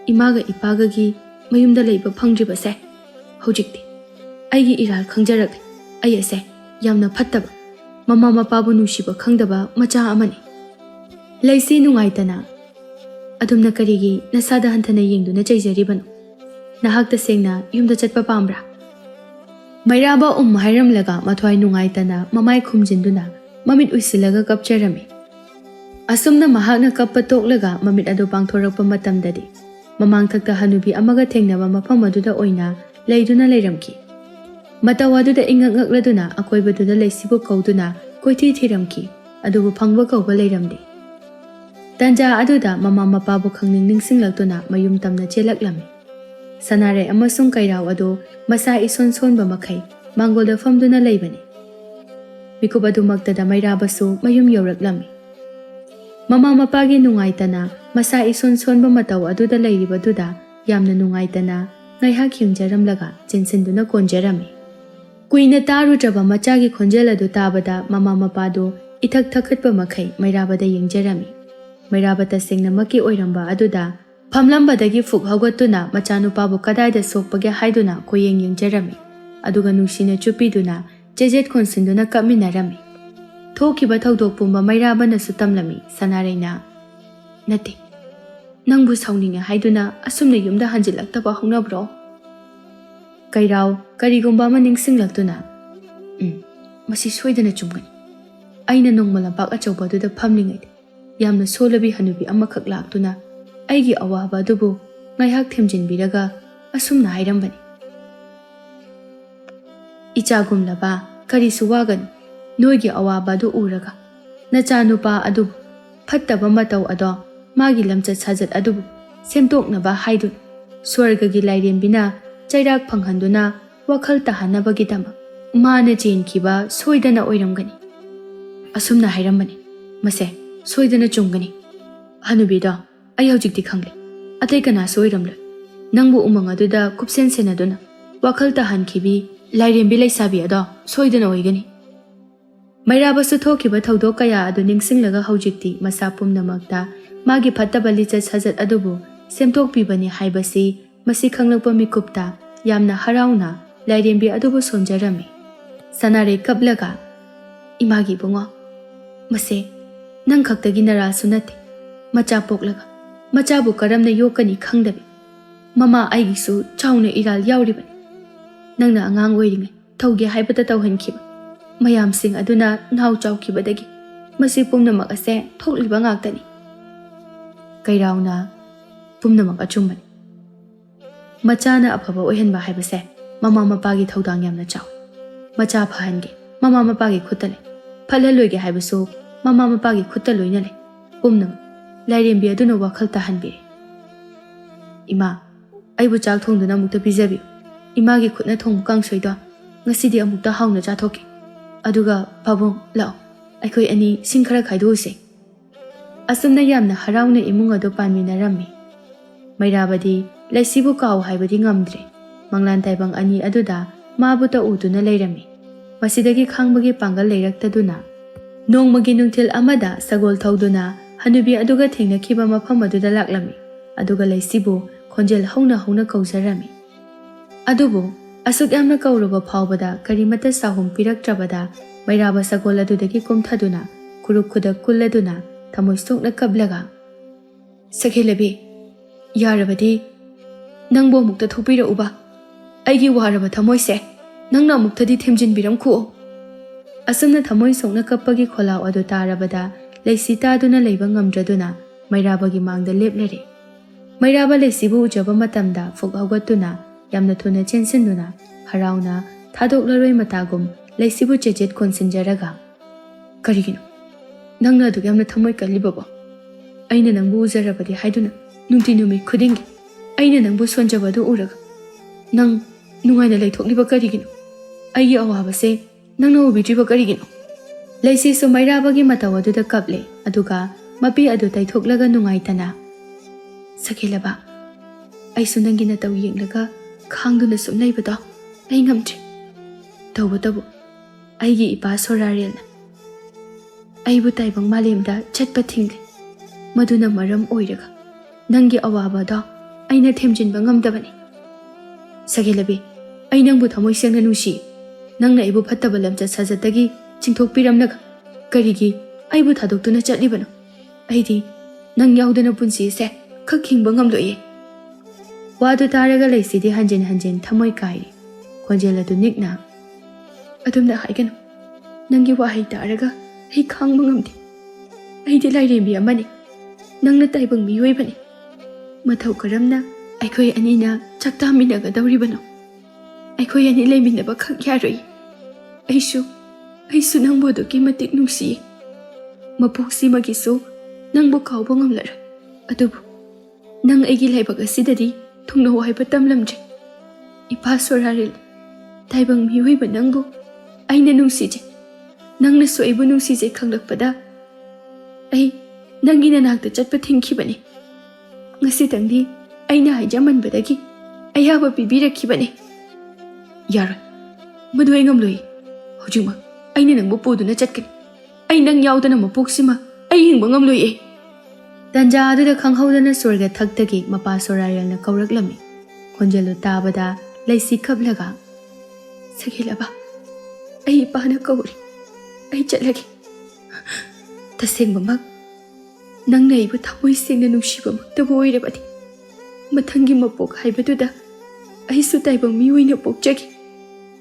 Imaga ipagagi mayumda leiba phangdribase. Hojikti. Aigi iral khangjarak. Ai ase yamna phattaba. Mama mapabu nushiba khangdaba macha amani. Laisi nungaitana. Adumna karigi nasada hantana yengduna chaijaribano. Nahakta sengna yumda chatpa pambra. Mairaba hairamlaga mathwai nungaitana mamai khumjinduna mamit uisilaga kapcharami. Asumna mahakna kappa toklaga mamit adu pangthorakpa matamdadi. Mamang thakta hanubi amaga thengnaba mafam aduda oina leiduna leiramki. Matawaduda ingak-ngakladuna akoibaduda leisibu kauduna koithi thiramki. Adubu phangba kauba leiramdi. Tanja aduda mama mapabu khangning ningsinglakduna mayum tamna chelaklami. Sanare amasung kairao adu masa ison sonba makai mangolda famduna leibani. Mikub adu magtada mairabasu mayum yoraklami. Mama mapagi nungaitana masa ison sonba mataw aduda leiribaduda yamna nungaitana ngaihak yungjaramlaga jinsinduna konjarami. Kuina tarudraba machagi khonjel adu tabada mama mapadu ithak thakhatpa makai mairabada yengjarami. Mairaba tasengna maki oiramba aduda Pamlambadagi fuk haugatuna machanupabu kadaida sokpage haiduna koyeng yengjarami. Aduga nushina chupiduna jejet konsinduna kaminarami. Thokiba thaudok pumba mairabana sutamlami sanareina. Nati. Nangbu sauningya haiduna asumna yumda hanjilaktaba hongnabro. Kairao karigumba ama ningsinglakduna. Masi soidana chumgani. Aina nongmalampak achaubaduda phamlingait. Yamna solabi hanubi amakhak laktuna. Aigi awaba adubu ngaihak themjinbiraga asumna hairambani. Ichagumlaba karisu wagan noigi awaba adu uraga. Nachanupa adubu phattaba mataw ado magi lamchat sajat adubu semtoknaba haidun swargagi lairembina chairak phanghanduna wakhal tahanabagidama mana chenkiba soidana oiramgani. Asumna hairambani. Mase soidana chumgani. Hanubido Ay hojikti khangli. Atay kana soiramla. Nangbu umang aduda kupsen senaduna. Wakal tahan kibi lairembi laisabi ado soidana oigani. Mairabasu thokiba thaudok kaya adu ningsinglaga hojikti masa pumnamakta magi phattaba lichat sajat adubu semtok pibani haibasi masi khanglakpa mikupta yamna harauna lairembi adubu sonjarami. Sanare kaplaga imagi bungo. Mase nang khaktagi narasu nate. Macha poklaga. Machabu karamna yokani khangdabi. Mama aigisu chauna iral yauribani. Nangna angang oiringai thauge haibata tauhankiba. Mayamsing aduna nau chaukibadagi. Masi pumnamak ase thokliba ngaktani. Kairauna pumnamak achumbani. Machana afaba oihenba haibase mama mapagi thaudang yamna chaw. Macha phahange mama mapagi khutale. Phalaloige haibasu mama mapagi khutta loinale. Pumnamak Lairembi aduna wakhal tahanbi. Ima, aibu chak thongduna amukta pijabiu. Imagi khutna thong kangsoido ngasidi amukta hauna chathoki. Aduga pabong lao. Aikoi ani singkhara khaidose. Asumna yamna harauna imung ado panminarami. Mairabadi laisibu kaw haibadi ngamdre. Manglan taibang ani aduda mabuta uduna leirami. Masidagi khangbagi pangal leiraktaduna. Nongmagi nungthil amada sagol thauduna Hanubi aduga thengnakiba mafam aduda laklami. Aduga laisibu khonjel hauna kauzarami. Adubu asuk yamna kauraba phawbada karimata sahum piraktrabada mairaba sagol adudagi kumthaduna kuruk khudak kulladuna thamoi sokna kablaga. Sakhelabi yarabadi nangbo mukta thupira uba. Aigi waraba thamoise nangna muktadi themjinbiram khu. Asumna thamoi sokna kappagi khola adu tarabada Laisita duna leiba ngamdraduna mairabagi mangda leplare. Mairaba laisibu ujaba matamda fuk haugatuna yamna thuna chensinduna harauna thadoklaroi matagum laisibu chejet konsinjaraga. Karigino nangna adu yamna thamoi kalibabo. Aina nangbu ujarabadi haiduna nungti numi khudingi aina nangbu sonjabadu uraga ꯅꯪ ꯅꯨꯡꯉꯥꯏꯅ ꯂꯩꯊꯣꯛꯂꯤꯕ ꯀꯔꯤꯒꯤꯅꯣ? ꯑꯩꯒꯤ ꯑꯋꯥꯕꯁꯦ ꯅꯪꯅ ꯎꯕꯤꯗ꯭ꯔꯤꯕ ꯀꯔꯤꯒꯤꯅꯣ? ꯂꯩꯁꯤꯁꯨ ꯃꯩꯔꯥꯕꯒꯤ ꯃꯇꯧ ꯑꯗꯨꯗ ꯀꯞꯂꯦ, ꯑꯗꯨꯒ ꯃꯄꯤ ꯑꯗꯨ ꯇꯩꯊꯣꯛꯂꯒ ꯅꯨꯡꯉꯥꯏꯇꯅ, ꯁꯈꯦꯂꯕ, ꯑꯩꯁꯨ ꯅꯪꯒꯤ ꯅꯇꯧ ꯌꯦꯡꯂꯒ ꯈꯥꯡꯗꯨꯅ ꯁꯨꯝ ꯂꯩꯕꯗꯣ ꯑꯩ ꯉꯝꯗ꯭ꯔꯦ. ꯇꯧꯕꯇꯕꯨ ꯑꯩꯒꯤ ꯏꯄꯥ ꯁꯣꯔꯥꯔꯦꯜꯅ ꯑꯩꯕꯨ ꯇꯥꯏꯕꯪ ꯃꯥꯂꯦꯝꯗ ꯆꯠꯄ ꯊꯤꯡꯂꯦ. ꯃꯗꯨꯅ ꯃꯔꯝ ꯑꯣꯏꯔꯒ ꯅꯪꯒꯤ ꯑꯋꯥꯕꯗꯣ ꯑꯩꯅ ꯊꯦꯝꯖꯤꯟꯕ ꯉꯝꯗꯕꯅꯤ. ꯁꯈꯦꯂꯕꯤ, ꯑꯩ ꯅꯪꯕꯨ ꯊꯃꯣꯏ ꯁꯦꯡꯅ ꯅꯨꯡꯁꯤ. ꯅꯪꯅ ꯑꯩꯕꯨ ꯐꯠꯇꯕ ꯂꯝꯆꯠ ꯁꯥꯖꯠꯇꯒꯤ ꯆꯤꯡꯊꯣꯛꯄꯤꯔꯝꯂꯒ ꯀꯔꯤꯒꯤ ꯑꯩꯕꯨ ꯊꯥꯗꯣꯛꯇꯨꯅ ꯆꯠꯂꯤꯕꯅꯣ? ꯑꯩꯗꯤ ꯅꯪ ꯌꯥꯎꯗꯅ ꯄꯨꯟꯁꯤꯁꯦ ꯈꯛ ꯍꯤꯡꯕ ꯉꯝꯂꯣꯏꯌꯦ. ꯋꯥꯗꯨ ꯇꯥꯔꯒ ꯂꯩꯁꯤꯗꯤ ꯍꯟꯖꯤꯟ ꯍꯟꯖꯤꯟ ꯊꯃꯣꯏ ꯀꯥꯏꯔꯤ. ꯈꯣꯟꯖꯦꯜ ꯑꯗꯨ ꯅꯤꯛꯅ, ꯑꯗꯨꯝꯅ ꯍꯥꯏꯒꯅꯨ. ꯅꯪꯒꯤ ꯋꯥꯍꯩ ꯇꯥꯔꯒ ꯑꯩ ꯈꯥꯡꯕ ꯉꯝꯗꯦ. ꯑꯩꯗꯤ ꯂꯥꯏꯔꯦꯝꯕꯤ ꯑꯃꯅꯤ, ꯅꯪꯅ ꯇꯥꯏꯕꯪ ꯃꯤꯑꯣꯏꯕꯅꯤ. ꯃꯊꯧ ꯀꯔꯝꯅ ꯑꯩꯈꯣꯏ ꯑꯅꯤꯅ ꯆꯥꯛꯇꯥꯃꯤꯟꯅꯒꯗꯧꯔꯤꯕꯅꯣ? ꯑꯩꯈꯣꯏ ꯑꯅꯤ ꯂꯩꯃꯤꯟꯅꯕ ꯈꯛ ꯌꯥꯔꯣꯏ. ꯑꯩꯁꯨ ꯅꯪꯕꯨ ꯑꯗꯨꯛꯀꯤ ꯃꯇꯤꯛ ꯅꯨꯡꯁꯤꯌꯦ. ꯃꯄꯣꯛꯁꯤꯃꯒꯤꯁꯨ ꯅꯪꯕꯨ ꯀꯥꯎꯕ ꯉꯝꯂꯔꯣꯏ. ꯑꯗꯨꯕꯨ ꯅꯪ ꯑꯩꯒꯤ ꯂꯥꯏꯕꯛ ꯑꯁꯤꯗꯗꯤ ꯊꯨꯡꯅ ꯋꯥꯏꯕ ꯇꯝꯂꯝꯗ꯭ꯔꯦ. ꯏꯄꯥ ꯁꯣꯔꯥꯔꯦꯜ, ꯇꯥꯏꯕꯪ ꯃꯤꯑꯣꯏꯕ ꯅꯪꯕꯨ ꯑꯩꯅ ꯅꯨꯡꯁꯤꯖꯩ. ꯅꯪꯅꯁꯨ ꯑꯩꯕꯨ ꯅꯨꯡꯁꯤꯖꯩ ꯈꯪꯂꯛꯄꯗ ꯑꯩ ꯅꯪꯒꯤ ꯅꯅꯥꯛꯇ ꯆꯠꯄ ꯊꯤꯡꯈꯤꯕꯅꯤ. ꯉꯁꯤꯇꯪꯗꯤ ꯑꯩꯅ ꯍꯥꯏꯖꯃꯟꯕꯗꯒꯤ ꯑꯌꯥꯕ ꯄꯤꯕꯤꯔꯛꯈꯤꯕꯅꯤ. ꯌꯥꯔꯣꯏ, ꯃꯗꯨ ꯑꯩ ꯉꯝꯂꯣꯏ. ꯍꯧꯖꯤꯛꯃꯛ ꯑꯩꯅ ꯅꯪꯕꯨ ꯄꯨꯗꯨꯅ ꯆꯠꯀꯅꯤ. ꯑꯩ ꯅꯪ ꯌꯥꯎꯗꯅ ꯃꯄꯣꯛꯁꯤꯃ ꯑꯩ ꯍꯤꯡꯕ ꯉꯝꯂꯣꯏꯌꯦ. ꯇꯟꯖꯥ ꯑꯗꯨꯗ ꯈꯪꯍꯧꯗꯅ ꯁ꯭ꯋꯔꯒ ꯊꯛꯇꯒꯤ ꯃꯄꯥ ꯁꯣꯔꯥꯔꯦꯜꯅ ꯀꯧꯔꯛꯂꯝꯃꯤ. ꯈꯣꯟꯖꯦꯜꯗꯨ ꯇꯥꯕꯗ ꯂꯩꯁꯤ ꯀꯞꯂꯒ, ꯁꯈꯦꯂꯕ, ꯑꯩ ꯏꯄꯥꯅ ꯀꯧꯔꯤ. ꯑꯩ ꯆꯠꯂꯒꯦ. ꯇꯁꯦꯡꯕꯃꯛ ꯅꯪꯅ ꯑꯩꯕꯨ ꯊꯃꯣꯏ ꯁꯦꯡꯅ ꯅꯨꯡꯁꯤꯕꯃꯛꯇꯕꯨ ꯑꯣꯏꯔꯕꯗꯤ ꯃꯊꯪꯒꯤ ꯃꯄꯣꯛ ꯍꯥꯏꯕꯗꯨꯗ ꯑꯩꯁꯨ ꯇꯥꯏꯕꯪ ꯃꯤꯑꯣꯏꯅ ꯄꯣꯛꯆꯒꯦ.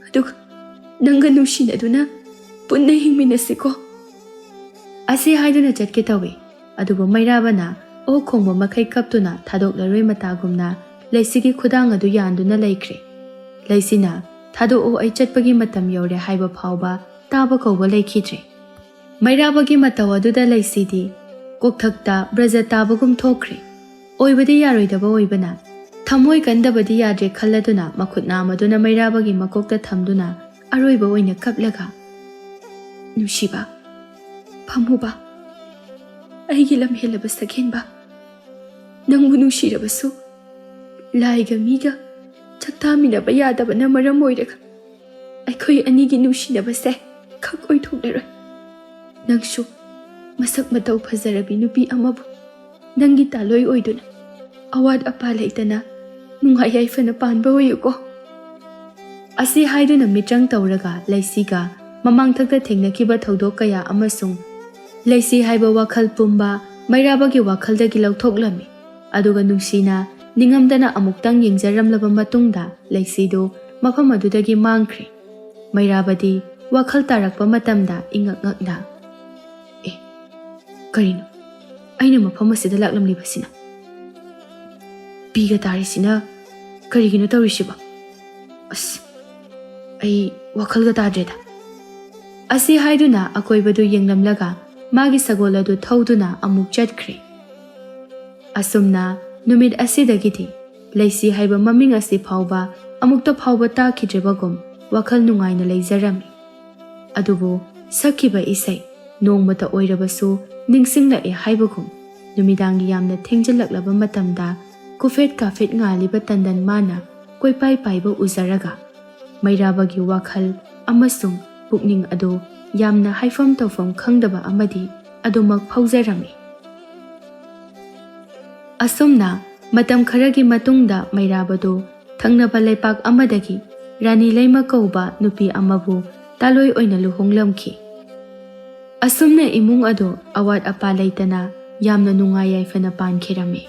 ꯑꯗꯨꯒ ꯅꯪꯒ ꯅꯨꯡꯁꯤꯅꯗꯨꯅ ꯄꯨꯟꯅ ꯍꯤꯡꯃꯤꯟꯅꯁꯤꯀꯣ. ꯑꯁꯤ ꯍꯥꯏꯗꯨꯅ ꯆꯠꯀꯦ ꯇꯧꯏ. ꯑꯗꯨꯕꯨ ꯃꯩꯔꯥꯕꯅ ꯑꯣꯛ ꯈꯣꯡꯕ ꯃꯈꯩ ꯀꯞꯇꯨꯅ ꯊꯥꯗꯣꯛꯂꯔꯣꯏ ꯃꯇꯥꯒꯨꯝꯅ ꯂꯩꯁꯤꯒꯤ ꯈꯨꯗꯥꯡ ꯑꯗꯨ ꯌꯥꯟꯗꯨꯅ ꯂꯩꯈ꯭ꯔꯦ. ꯂꯩꯁꯤꯅ ꯊꯥꯗꯣꯛꯑꯣ, ꯑꯩ ꯆꯠꯄꯒꯤ ꯃꯇꯝ ꯌꯧꯔꯦ ꯍꯥꯏꯕ ꯐꯥꯎꯕ ꯇꯥꯕ ꯀꯧꯕ ꯂꯩꯈꯤꯗ꯭ꯔꯦ. ꯃꯩꯔꯥꯕꯒꯤ ꯃꯇꯧ ꯑꯗꯨꯗ ꯂꯩꯁꯤꯗꯤ ꯀꯣꯛꯊꯛꯇ ꯕ꯭ꯔꯖ ꯇꯥꯕꯒꯨꯝ ꯊꯣꯛꯈ꯭ꯔꯦ. ꯑꯣꯏꯕꯗꯤ ꯌꯥꯔꯣꯏꯗꯕ ꯑꯣꯏꯕꯅ ꯊꯃꯣꯏ ꯀꯟꯗꯕꯗꯤ ꯌꯥꯗ꯭ꯔꯦ ꯈꯜꯂꯗꯨꯅ ꯃꯈꯨꯠ ꯅꯥꯝꯃꯗꯨꯅ ꯃꯩꯔꯥꯕꯒꯤ ꯃꯀꯣꯛꯇ ꯊꯝꯗꯨꯅ ꯑꯔꯣꯏꯕ ꯑꯣꯏꯅ ꯀꯞꯂꯒ, ꯅꯨꯡꯁꯤꯕ, ꯐꯝꯃꯨꯕ, ꯑꯩꯒꯤ ꯂꯝꯍꯦꯜꯂꯕ ꯁꯈꯦꯟꯕ, ꯅꯪꯕꯨ ꯅꯨꯡꯁꯤꯔꯕꯁꯨ ꯂꯥꯏꯒ ꯃꯤꯒ ꯆꯥꯛꯇꯥꯃꯤꯟꯅꯕ ꯌꯥꯗꯕꯅ ꯃꯔꯝ ꯑꯣꯏꯔꯒ ꯑꯩꯈꯣꯏ ꯑꯅꯤꯒꯤ ꯅꯨꯡꯁꯤꯅꯕꯁꯦ ꯈꯛ ꯑꯣꯏꯊꯣꯛꯂꯔꯣꯏ. ꯅꯪꯁꯨ ꯃꯁꯛ ꯃꯇꯧ ꯐꯖꯔꯕꯤ ꯅꯨꯄꯤ ꯑꯃꯕꯨ ꯅꯪꯒꯤ ꯇꯥꯂꯣꯏ ꯑꯣꯏꯗꯨꯅ ꯑꯋꯥꯠ ꯑꯄꯥ ꯂꯩꯇꯅ ꯅꯨꯡꯉꯥꯏ ꯌꯥꯏꯐꯅ ꯄꯥꯟꯕ ꯑꯣꯏꯌꯨꯀꯣ. ꯑꯁꯤ ꯍꯥꯏꯗꯨꯅ ꯃꯤꯇ꯭ꯔꯪ ꯇꯧꯔꯒ ꯂꯩꯁꯤꯒ ꯃꯃꯥꯡꯊꯛꯇ ꯊꯦꯡꯅꯈꯤꯕ ꯊꯧꯗꯣꯛ ꯀꯌꯥ ꯑꯃꯁꯨꯡ ꯂꯩꯁꯤ ꯍꯥꯏꯕ ꯋꯥꯈꯜ ꯄꯨꯝꯕ ꯃꯩꯔꯥꯕꯒꯤ ꯋꯥꯈꯜꯗꯒꯤ ꯂꯧꯊꯣꯛꯂꯝꯃꯤ. ꯑꯗꯨꯒ ꯅꯨꯡꯁꯤꯅ ꯅꯤꯡꯉꯝꯗꯅ ꯑꯃꯨꯛꯇꯪ ꯌꯦꯡꯖꯔꯝꯂꯕ ꯃꯇꯨꯡꯗ ꯂꯩꯁꯤꯗꯨ ꯃꯐꯝ ꯑꯗꯨꯗꯒꯤ ꯃꯥꯡꯈ꯭ꯔꯦ. ꯃꯩꯔꯥꯕꯗꯤ ꯋꯥꯈꯜ ꯇꯥꯔꯛꯄ ꯃꯇꯝꯗ ꯏꯉꯛ ꯉꯛꯅ, ꯀꯔꯤꯅꯣ ꯑꯩꯅ ꯃꯐꯝ ꯑꯁꯤꯗ ꯂꯥꯛꯂꯝꯂꯤꯕꯁꯤꯅ? ꯄꯤꯒ ꯇꯥꯔꯤꯁꯤꯅ ꯀꯔꯤꯒꯤꯅꯣ ꯇꯧꯔꯤꯁꯤꯕꯣ? ꯑꯁ, ꯑꯩ ꯋꯥꯈꯜꯒ ꯇꯥꯗ꯭ꯔꯦꯗ. ꯑꯁꯤ ꯍꯥꯏꯗꯨꯅ ꯑꯀꯣꯏꯕꯗꯨ ꯌꯦꯡꯂꯝꯂꯒ ꯃꯥꯒꯤ ꯁꯒꯣꯜ ꯑꯗꯨ ꯊꯧꯗꯨꯅ ꯑꯃꯨꯛ ꯆꯠꯈ꯭ꯔꯦ. ꯑꯁꯨꯝꯅ ꯅꯨꯃꯤꯠ ꯑꯁꯤꯗꯒꯤꯗꯤ ꯂꯩꯁꯤ ꯍꯥꯏꯕ ꯃꯃꯤꯡ ꯑꯁꯤ ꯐꯥꯎꯕ ꯑꯃꯨꯛꯇ ꯐꯥꯎꯕ ꯇꯥꯈꯤꯗ꯭ꯔꯕꯒꯨꯝ ꯋꯥꯈꯜ ꯅꯨꯡꯉꯥꯏꯅ ꯂꯩꯖꯔꯝꯃꯤ. ꯑꯗꯨꯕꯨ ꯁꯛꯈꯤꯕ ꯏꯁꯩ ꯅꯣꯡꯃꯇ ꯑꯣꯏꯔꯕꯁꯨ ꯅꯤꯡꯁꯤꯡꯂꯛꯑꯦ ꯍꯥꯏꯕꯒꯨꯝ ꯅꯨꯃꯤꯗꯥꯡꯒꯤ ꯌꯥꯝꯅ ꯊꯦꯡꯖꯤꯜꯂꯛꯂꯕ ꯃꯇꯝꯗ ꯀꯨꯐꯦꯠ ꯀꯥꯐꯦꯠ ꯉꯥꯜꯂꯤꯕ ꯇꯟꯗꯟ ꯃꯥꯅ ꯀꯣꯏꯄꯥꯏ ꯄꯥꯏꯕ ꯎꯖꯔꯒ ꯃꯩꯔꯥꯕꯒꯤ ꯋꯥꯈꯜ ꯑꯃꯁꯨꯡ ꯄꯨꯛꯅꯤꯡ ꯑꯗꯨ ꯌꯥꯝꯅ ꯍꯥꯏꯐꯝ ꯇꯧꯐꯝ ꯈꯪꯗꯕ ꯑꯃꯗꯤ ꯑꯗꯨꯃꯛ ꯐꯥꯎꯖꯔꯝꯃꯤ. ꯑꯁꯨꯝꯅ ꯃꯇꯝ ꯈꯔꯒꯤ ꯃꯇꯨꯡꯗ ꯃꯩꯔꯥꯕꯗꯨ ꯊꯪꯅꯕ ꯂꯩꯄꯥꯛ ꯑꯃꯗꯒꯤ ꯔꯥꯅꯤ ꯂꯩꯃ ꯀꯧꯕ ꯅꯨꯄꯤ ꯑꯃꯕꯨ ꯇꯥꯂꯣꯏ ꯑꯣꯏꯅ ꯂꯨꯍꯣꯡꯂꯝꯈꯤ. ꯑꯁꯨꯝꯅ ꯏꯃꯨꯡ ꯑꯗꯨ ꯑꯋꯥꯠ ꯑꯄꯥ ꯂꯩꯇꯅ ꯌꯥꯝꯅ ꯅꯨꯡꯉꯥꯏ ꯌꯥꯏꯐꯅ ꯄꯥꯟꯈꯤꯔꯝꯃꯤ.